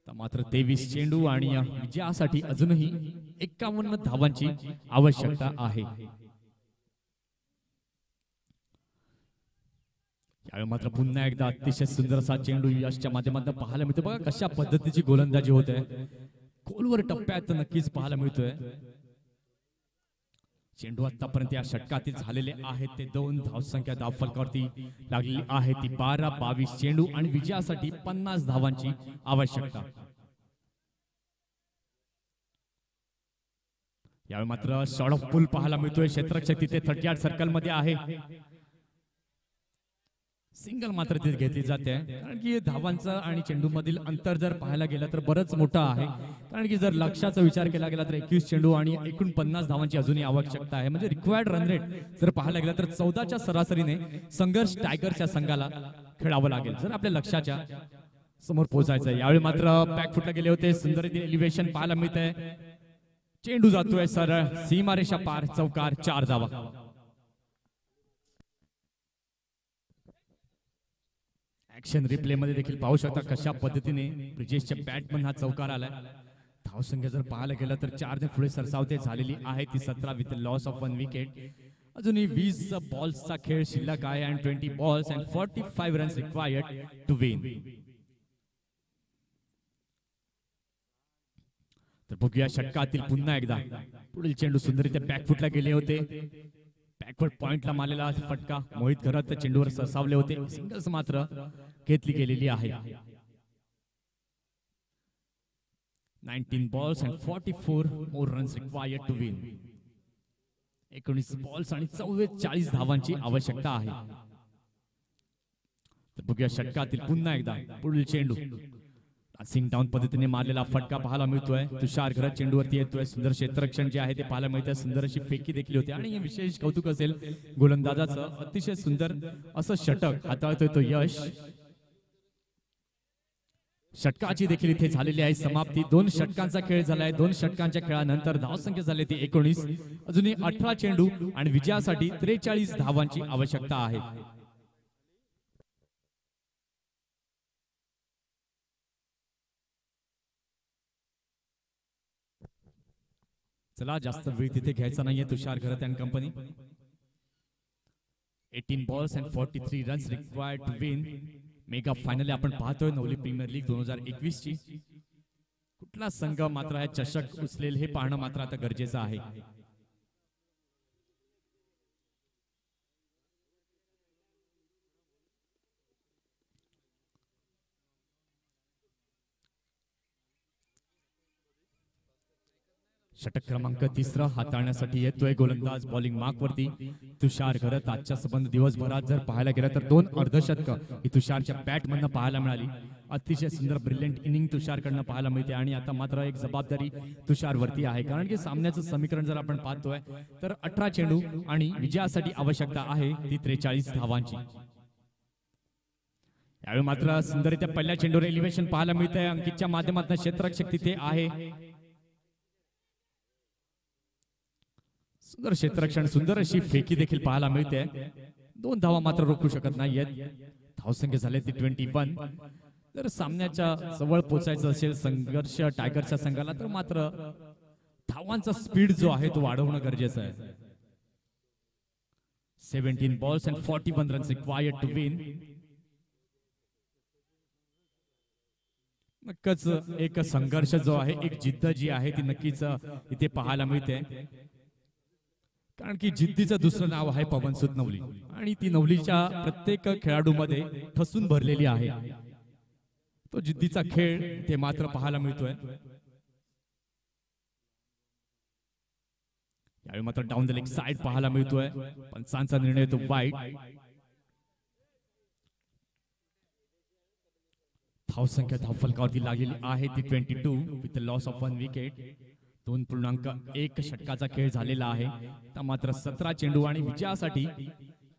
मात्र 23 चेंडू आणि विजयासाठी अजूनही 51 धावांची आवश्यकता आहे. यावेळी मात्र पुन्हा एकदा अतिशय सुंदर असा चेंडू यशच्या माध्यमातून पाहायला मिळतो. बघा कशा पद्धतीची गोलंदाजी होत आहे. खोलवर टप्प्यात नक्कीच पाहायला मिळतोय. चेंडू आतापर्यंत या षटकातील झालेले आहेत ते 2. धावसंख्या धावफलकावरती लागलेली आहे ती 12. 22 चेंडू आणि विजयासाठी 50 धावांची आवश्यकता. यावेळी मात्र शॉर्ट ऑफ पुल पाहायला मिळतोय. क्षेत्ररक्षक तिथे 38 सर्कल मध्ये आहे. सिंगल मात्र तिथे घेतली जाते, कारण की धावांचं आणि चेंडू मधील अंतर जर पाहायला गेलं तर बरंच मोठं आहे. कारण की जर लक्ष्याचा विचार केला गेला तर 21 चेंडू आणि एकूण 50 धावांची अजूनही आवश्यकता आहे. म्हणजे रिक्वायर्ड रन रेट जर पाहायला गेला तर 14च्या सरासरीने संघर्ष टायगर्सच्या संघाला खेळावं लागेल जर आपल्या लक्ष्याच्या समोर पोहोचायचं. यावेळी मात्र पॅक फुटला गेले होते. सुंदर एलिव्हेशन पाहायला मिळतंय. चेंडू जातोय सरळ सीमारेषा पार. चौकार. 4 धावा. ऍक्शन रिप्ले मध्ये देखील पाहू शकता कशा पद्धतीने ब्रिजेशच्या बॅटमन हा चौकार आलाय. धावसंख्या जर पाहायला गेलं तर 4 ने पुढे सरसावते झालेली आहे ती 17 विथ लॉस ऑफ 1 विकेट. अजूनही 20 बॉल्सचा खेळ शिल्लक आहे and 20 balls and 45 runs required to win. तर बघूया षटकातील पुन्हा एकदा पुढील चेंडू सुंदररित्या बॅकफुटला गेले होते. बॅकवर्ड पॉइंटला मारलेला फटका मोहित घरत चेंडूवर सरसावले होते. सिंगल्स मात्र घेतली गेलेली आहे. 19 balls and 44 more runs required to win. 19 balls आणि 44 धावांची आवश्यकता आहे. तर बघूया षटकातील पुन्हा एकदा पुढील चेंडू सिंग डाऊन पद्धतीने मारलेला फटका पाहायला मिळतोय. तुषार घरत चेंडूवरती येतोय. सुंदर क्षेत्ररक्षण जे आहे ते पाहायला मिळतंय. सुंदर अशी फेकी देखील होती आणि विशेष कौतुक असेल गोलंदाजाचं. अतिशय सुंदर असं षटक हाताळतोय तो यश. षटकाची देखील इथे झालेली आहे समाप्ती. 2 षटकांचा खेळ झालाय. 2 षटकांच्या खेळानंतर धावसंख्या झाली ती 19. अजूनही 18 चेंडू आणि विजयासाठी 43 धावांची आवश्यकता आहे. चला जास्त वेळ तिथे घ्यायचा नाहीये Tushar Gharat and company. 18 balls and 43 runs required to win. Mega final आपण पाहतोय नवली प्रीमियर लीग 2021 ची. कुठला संघ मात्र हा चषक उचलेल हे पाहणं मात्र आता गरजेचं आहे. षटक क्रमांक 3 हाताळण्यासाठी येतोय गोलंदाज बॉलिंग मार्क वरती तुषार घरत. आजच्या संबंध दिवसभरात जर पाहायला गेलं तर 2 अर्धशतक ही तुषारच्या बॅट मधनं पाहायला मिळाली. अतिशय सुंदर ब्रिलियंट इनिंग तुषारकडनं पाहायला मिळते आणि आता मात्र एक जबाबदारी तुषारवरती आहे, कारण की सामन्याचं समीकरण जर आपण पाहतोय तर 18 चेंडू आणि विजयासाठी आवश्यकता आहे ती 43 धावांची. यावेळी मात्र सुंदररित्या पहिल्या चेंडूवर एलिव्हेशन पाहायला मिळतंय. अंकितच्या माध्यमातून क्षेत्ररक्षक तिथे आहे. सुंदर क्षेत्ररक्षण, सुंदर अशी फेकी देखील पाहायला मिळते. 2 धावा मात्र रोखू शकत नाहीयेत. धावसंख्या झाले ती 21. जर सामन्याच्या जवळ पोहोचायचं असेल संघर्ष टायगरच्या संघाला तर मात्र धावांचा स्पीड जो आहे तो वाढवणं गरजेचं आहे. 17 balls and 41 runs required to win. नक्कीच एक संघर्ष जो आहे, एक जिद्द जी आहे ती नक्कीच इथे पाहायला मिळते, कारण की जिद्दीचं दुसरं नाव आहे पवनसुत नवली आणि ती नवलीच्या प्रत्येक खेळाडूमध्ये ठसून भरलेली आहे. तो जिद्दीचा खेळ ते मात्र पाहायला मिळतोय. यावेळी मात्र डाऊन द लेग साइड पाहायला मिळतोय. पंचांचा निर्णय तो वाईट. धावसंख्या धावफलकावरती लागलेली आहे ती 22 विथ लॉस ऑफ 1 विकेट. 2.1 षटकाचा खेळ झालेला आहे. तर मात्र 17 चेंडू आणि विजयासाठी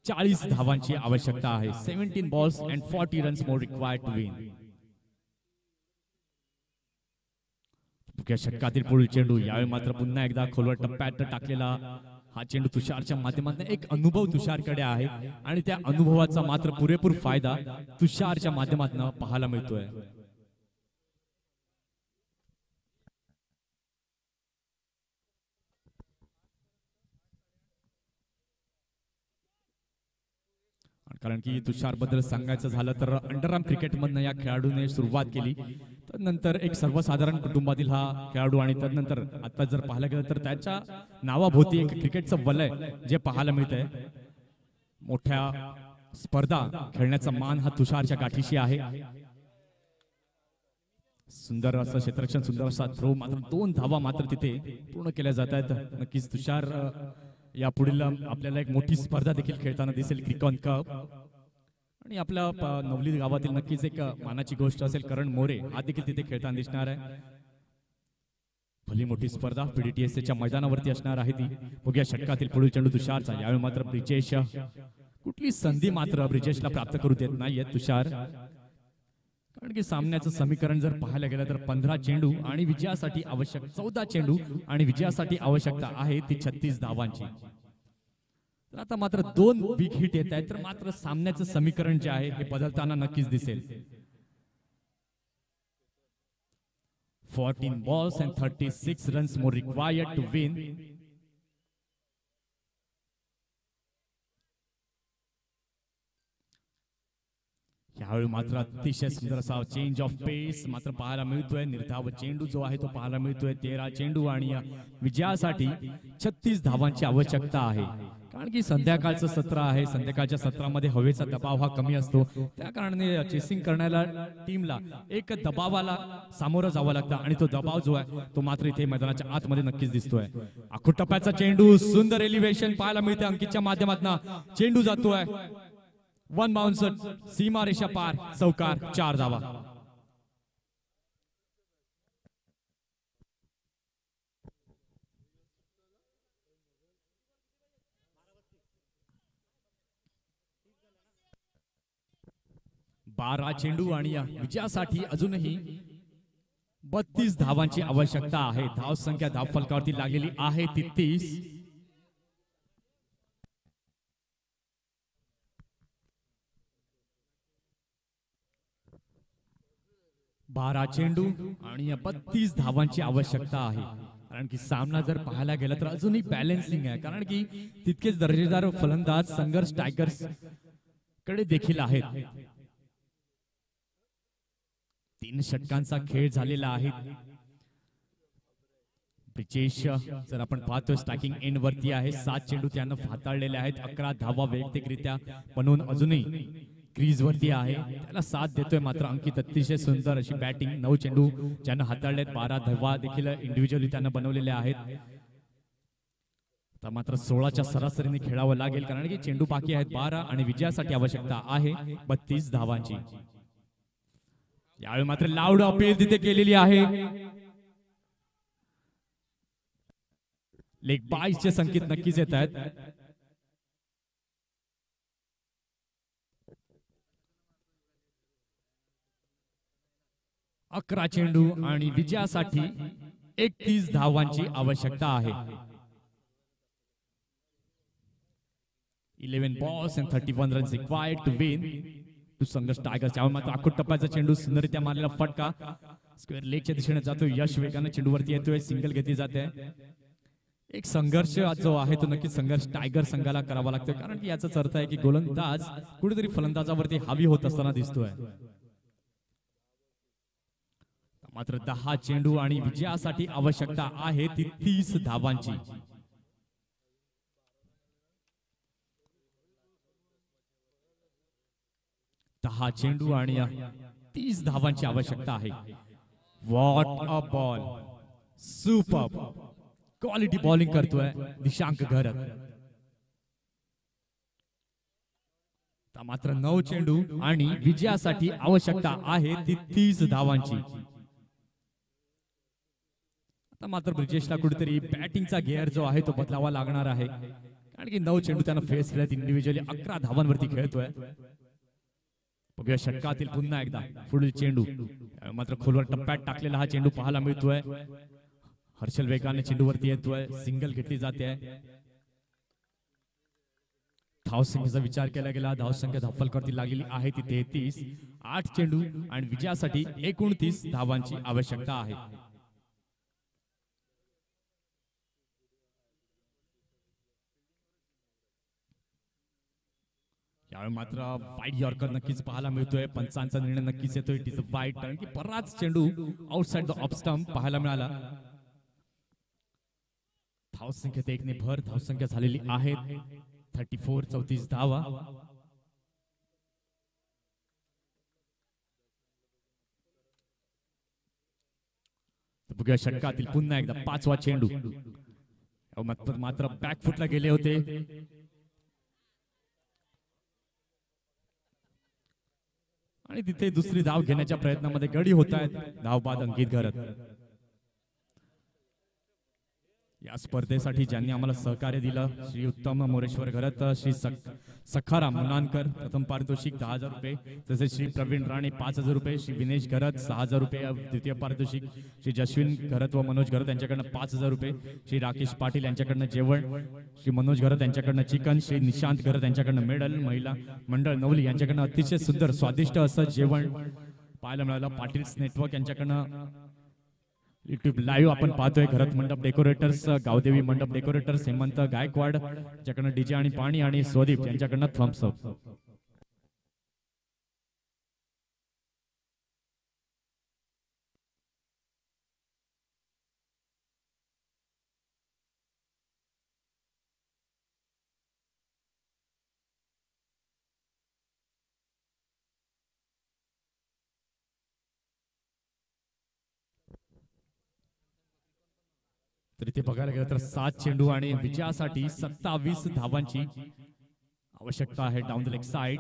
40 धावांची आवश्यकता आहे. 17 balls and 40 runs more required to win. षटकातील पुढील चेंडू. यावेळी मात्र पुन्हा एकदा खोलवर टप्प्यात टाकलेला हा चेंडू तुषारच्या माध्यमातून एक अनुभव तुषारकडे आहे आणि त्या अनुभवाचा मात्र पुरेपूर फायदा तुषारच्या माध्यमातून पाहायला मिळतोय. कारण की तुषार बद्दल सांगायचं झालं तर अंडरआर्म क्रिकेटमधनं या खेळाडूने सुरुवात केली. नंतर एक सर्वसाधारण कुटुंबातील हा खेळाडू आणि त्यानंतर आता जर पाहायला गेलं तर त्याच्या नावाभोवती एक क्रिकेटचं वलय जे पाहायला मिळतंय. मोठ्या स्पर्धा खेळण्याचा मान हा तुषारच्या गाठीशी आहे. सुंदर असं क्षेत्ररक्षण, सुंदर असा थ्रो. मात्र 2 धावा मात्र तिथे पूर्ण केल्या जात आहेत. नक्कीच तुषार या पुढील आपल्याला एक मोठी स्पर्धा देखील खेळताना दिसेल, क्रिकॉन कप. आणि आपल्या नवली गावातील नक्कीच एक मानाची गोष्ट असेल, करण मोरे हा देखील तिथे खेळताना दिसणार आहे. भली मोठी स्पर्धा पीडीटीएसच्या मैदानावरती असणार आहे ती. बघूया षटकातील पुढील चेंडू तुषारचा. यावेळी मात्र ब्रिजेश, कुठली संधी मात्र ब्रिजेशला प्राप्त करू देत नाहीये तुषार, कारण की सामन्याचं समीकरण जर पाहायला गेलं तर 15 चेंडू आणि विजयासाठी आवश्यक 14 चेंडू आणि विजयासाठी आवश्यकता आहे ती 36 धावांची. तर आता मात्र 2 बिग हिट येत आहेत, तर मात्र सामन्याचं समीकरण जे आहे हे बदलताना नक्कीच दिसेल. 14 balls and 36 runs more required to win. यावेळी मात्र अतिशय सुंदर असा चेंज ऑफ पेस मात्र पाहायला मिळतोय. निर्धाव चेंडू जो आहे तो पाहायला मिळतोय. 13 चेंडू आणि विजयासाठी 36 धावांची आवश्यकता आहे, कारण की संध्याकाळचं सत्र आहे. संध्याकाळच्या सत्रामध्ये हवेचा दबाव हा कमी असतो, त्या कारणाने चेसिंग करण्याला टीमला एक दबावाला सामोरं जावं लागतं आणि तो दबाव जो आहे तो मात्र इथे मैदानाच्या आतमध्ये नक्कीच दिसतोय. आखूड टप्प्याचा चेंडू, सुंदर एलिव्हेशन पाहायला मिळते. अंकितच्या माध्यमातून चेंडू जातोय 1 बाउन्सर, सीमा रेषा पार, चौकार, 4 धावा. बारा चेंडू आणि विजयासाठी अजूनही 32 धावांची आवश्यकता आहे. धाव संख्या धावफलकावरती लागलेली आहे ती 30. 12 चेंडू आणि 32 धावांची आवश्यकता आहे, कारण की सामना जर पाहायला गेला तर अजूनही बॅलन्सिंग आहे, कारण की तितकेच दर्जेदार फलंदाज संघर्ष टायगर्स कडे देखील आहेत. 3 षटकांचा खेळ झालेला आहे. ब्रिजेश जर आपण पाहतोय स्ट्रायकिंग एंड वरती आहे. 7 चेंडू त्यानं हाताळलेले आहेत. 11 धावा वैयक्तिकरित्या बनवून अजूनही क्रीज वरती आहे. त्याला साथ देतोय मात्र अंकित. अतिशय सुंदर अशी बॅटिंग. 9 चेंडू ज्यानं हाताळलेत. 12 धावा देखील इंडिव्हिज्युअली त्यानं बनवलेल्या आहेत. तर मात्र 16च्या सरासरीने खेळावं लागेल, कारण की चेंडू बाकी आहेत 12 आणि विजयासाठी आवश्यकता आहे 32 धावांची. यावेळी मात्र लाऊड अपील तिथे केलेली आहे. लेग बायचे संकेत नक्कीच येत आहेत. अकरा चेंडू आणि विजयासाठी 31 धावांची आवश्यकता आहे. 11 balls and 31 runs required to win to संघर्ष टायगर्स. यावर मात्र आखूड टप्प्याचा चेंडू सुंदररित्या मारलेला फटका स्क्वेअर लेगच्या दिशेने जातो. यश वेगाने चेंडूवरती येतोय. सिंगल घेतली जाते. एक संघर्ष जो आहे तो नक्कीच संघर्ष टायगर संघाला करावा लागतो, कारण की याचाच अर्थ आहे की गोलंदाज कुठेतरी फलंदाजावरती हावी होत असताना दिसतोय. मात्र 10 चेंडू आणि विजयासाठी आवश्यकता आहे ती 30 धावांची. दहा चेंडू आणि 30 धावांची आवश्यकता आहे. What a ball, super quality bowling करतोय निशांक घरत. मात्र 9 चेंडू आणि विजयासाठी आवश्यकता आहे ती 30 धावांची. आता मात्र ब्रिजेशला कुठेतरी बॅटिंगचा गिअर जो आहे तो बदलावा लागणार आहे, कारण की 9 चेंडू त्यानं फेस केल्यात. इंडिव्हिज्युअली 11 धावांवरती खेळतोय. बघूया षटकातील पुन्हा एकदा पुढील चेंडू. मात्र खोलवर टप्प्यात टाकलेला हा चेंडू पाहायला मिळतोय. हर्षल वेगाने चेंडूवरती येतोय. सिंगल घेतली जाते. धावसंख्येचा विचार केला गेला. धावसंख्या धावफलकावरती लागलेली आहे ती 33. 8 चेंडू आणि विजयासाठी 29 धावांची आवश्यकता आहे. यावेळी मात्र वाईड यॉर्कर नक्कीच पाहायला मिळतोय. पंचांचा निर्णय नक्कीच येतोय. इट इज अ वाईड, कारण की बराच चेंडू आउटसाइड द ऑफ स्टंप पाहायला मिळाला. धावसंख्येत एकने भर धावसंख्या झालेली आहे 34. 34 धावा. बघूया षटकातील पुन्हा एकदा 5वा चेंडू. मात्र बॅकफुटला गेले होते. आणि तिथे दुसरी धाव घेण्याच्या प्रयत्नामध्ये गडी होत आहेत. धाव बाद अंकित घरत. या स्पर्धेसाठी ज्यांनी आम्हाला सहकार्य दिलं, श्री उत्तम मोरेश्वर घरत, श्री सखाराम मुनानकर प्रथम पारितोषिक 10,000 रुपये, तसेच श्री प्रवीण राणे 5,000 रुपये, श्री विनेश घरत 6,000 रुपये द्वितीय पारितोषिक, श्री जश्विन घरत व मनोज घरत यांच्याकडनं 5,000 रुपये, श्री राकेश पाटील यांच्याकडनं जेवण, श्री मनोज घरत यांच्याकडनं चिकन, श्री निशांत घरत यांच्याकडनं मेडल, महिला मंडळ नवली यांच्याकडनं अतिशय सुंदर स्वादिष्ट असं जेवण पाहायला मिळालं. पाटील्स नेटवर्क यांच्याकडनं युट्यूब लाईव्ह आपण पाहतोय. घरत मंडप डेकोरेटर्स, गावदेवी मंडप डेकोरेटर्स, हेमंत गायकवाड यांच्याकडनं डीजे आणि पाणी, आणि स्वदीप यांच्याकडनं थम्स अप. तर इथे बघायला गेलं तर 7 चेंडू आणि विजयासाठी 27 धावांची आवश्यकता आहे. Down the leg side.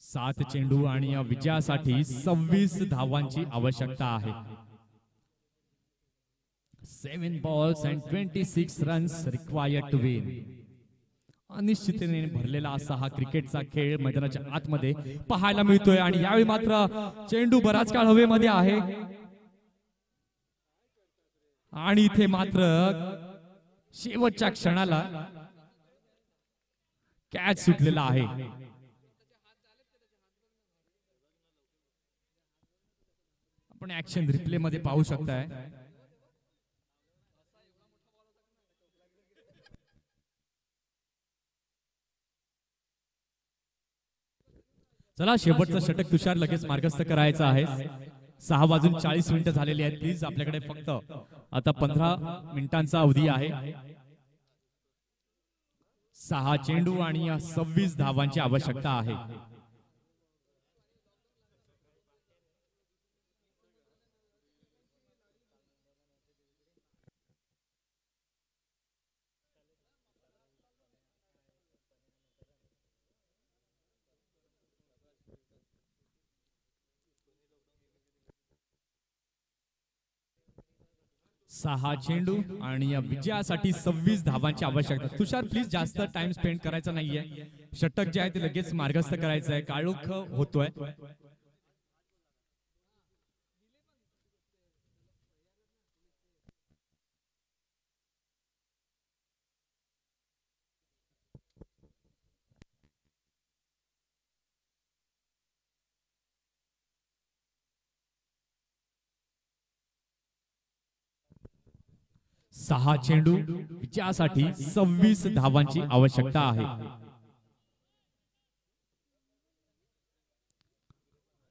सात चेंडू आणि विजयासाठी 26 धावांची आवश्यकता आहे. 7 balls and 26 runs required to win. अनिश्चिततेने भरलेला असा हा क्रिकेटचा खेळ मैदानाच्या आतमध्ये पाहायला मिळतोय. आणि यावेळी मात्र चेंडू बराच काळ हवेमध्ये आहे आणि इथे मात्र शेवटच्या क्षणाला कॅच सुटलेला आहे. आपण ऍक्शन रिप्ले मध्ये पाहू शकताय. चला, शेवटचं षटक तुषार लगेच मार्गस्थ करायचं आहे. 6:40 झालेली आहेत. प्लीज आपल्याकडे फक्त आता 15 मिनिटांचा अवधी आहे. 6 चेंडू आणि 26 धावांची आवश्यकता आहे. 6 चेंडू आणि या विजयासाठी 26 धावांची आवश्यकता. तुषार प्लीज जास्त टाइम स्पेंड करायचा नाहीये. षटक जे आहे ते लगेच मार्गस्थ करायचं आहे. काळोख होतोय. सहा चेंडू विजयासाठी 26 धावांची आवश्यकता आहे.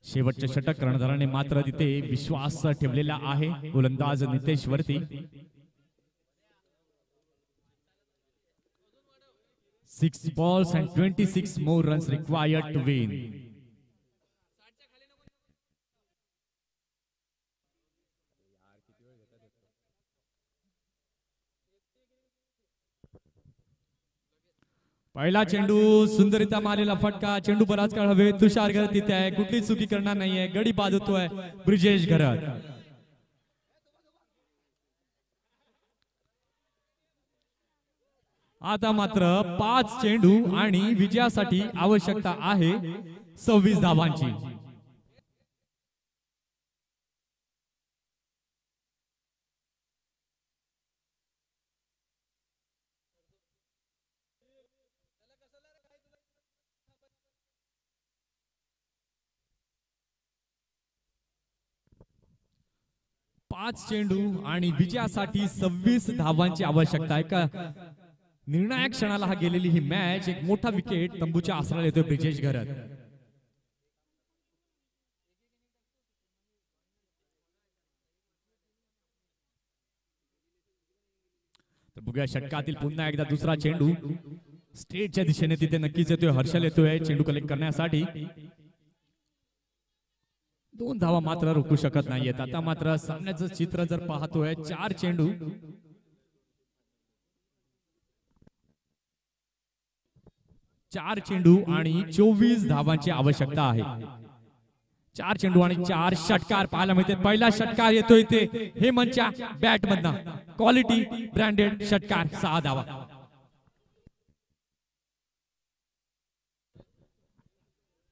शेवटचे षटक कर्णधाराने मात्र तिथे विश्वास ठेवलेला आहे गोलंदाज नितेश वरती. 6 balls and 26 more runs required to win. पहिला चेंडू सुंदरिता मारलेला फटका. चेंडू बराच काळ हवे. तुषार घरत तिथे आहे. कुठली चुकी करणार नाहीये. गडी बाद होतोय ब्रिजेश घरत. आता मात्र 5 चेंडू आणि विजयासाठी आवश्यकता आहे 26 धावांची. पाच चेंडू आणि विजयासाठी 26 धावांची आवश्यकता आहे. का निर्णायक क्षणाला हा गेलेली ही मॅच. एक मोठा विकेट तंबूच्या आसराला येतोय ब्रिजेश घरत. तर बघूया षटकातील पुन्हा एकदा दुसरा चेंडू स्ट्रेटच्या दिशेने तिथे नक्कीच येतोय. हर्षल येतोय चेंडू कलेक्ट करण्यासाठी. 2 धावा मात्र रोखू शकत नाहीयेत. आता मात्र सामन्याचं चित्र जर पाहतोय 4 चेंडू 4 चेंडू आणि 24 धावांची आवश्यकता आहे. 4 चेंडू आणि 4 षटकार पाहायला मिळते. पहिला षटकार येतोय ते हेमंतच्या बॅट मधनं. क्वालिटी ब्रँडेड षटकार 6 धावा.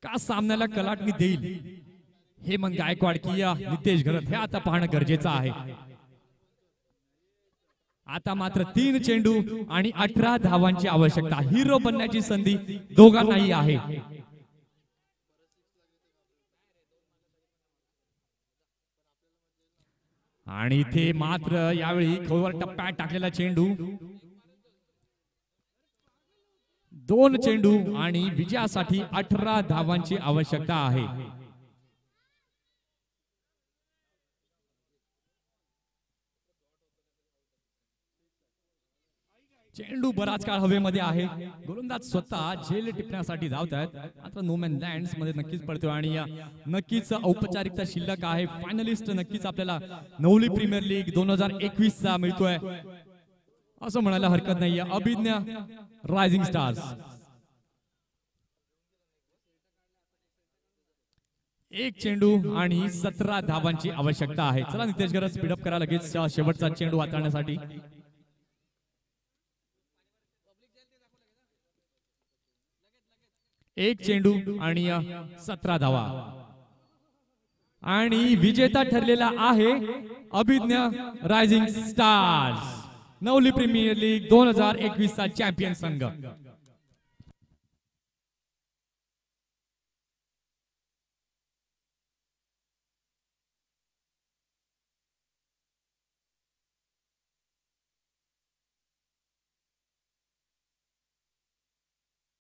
का सामन्याला कलाटणी देईल हेमंत गायकवाड की या नितेश घरत हे आता पाहणं गरजेचं आहे. आता मात्र 3 चेंडू आणि 18 धावांची आवश्यकता. हिरो बनण्याची संधी दोघांनाही आहे. आणि इथे मात्र यावेळी खोवर टप्प्यात टाकलेला चेंडू. 2 चेंडू आणि विजयासाठी 18 धावांची आवश्यकता आहे. चेंडू बराच काळ हवेमध्ये आहे. गोलंदाज स्वतः झेल टिपण्यासाठी धावत आहेत. आता नो मॅन लँड्स मध्ये नक्कीच पडतोय आणि या नक्कीच औपचारिकता शिल्लक आहे. फायनलिस्ट नक्कीच आपल्याला नवली प्रीमियर लीग 2021 चा मिळतोय असं म्हणायला हरकत नाहीये. अभिज्ञ रायझिंग स्टार्स. एक चेंडू आणि 17 धावांची आवश्यकता आहे. चला नितेश घरत स्पीडअप करा लगेच शेवटचा चेंडू हाताळण्यासाठी. एक चेंडू आणि 17 धावा. आणि विजेता ठरलेला आहे Abhigya rising stars. Navali premier league 2021 चा चॅम्पियन संघ.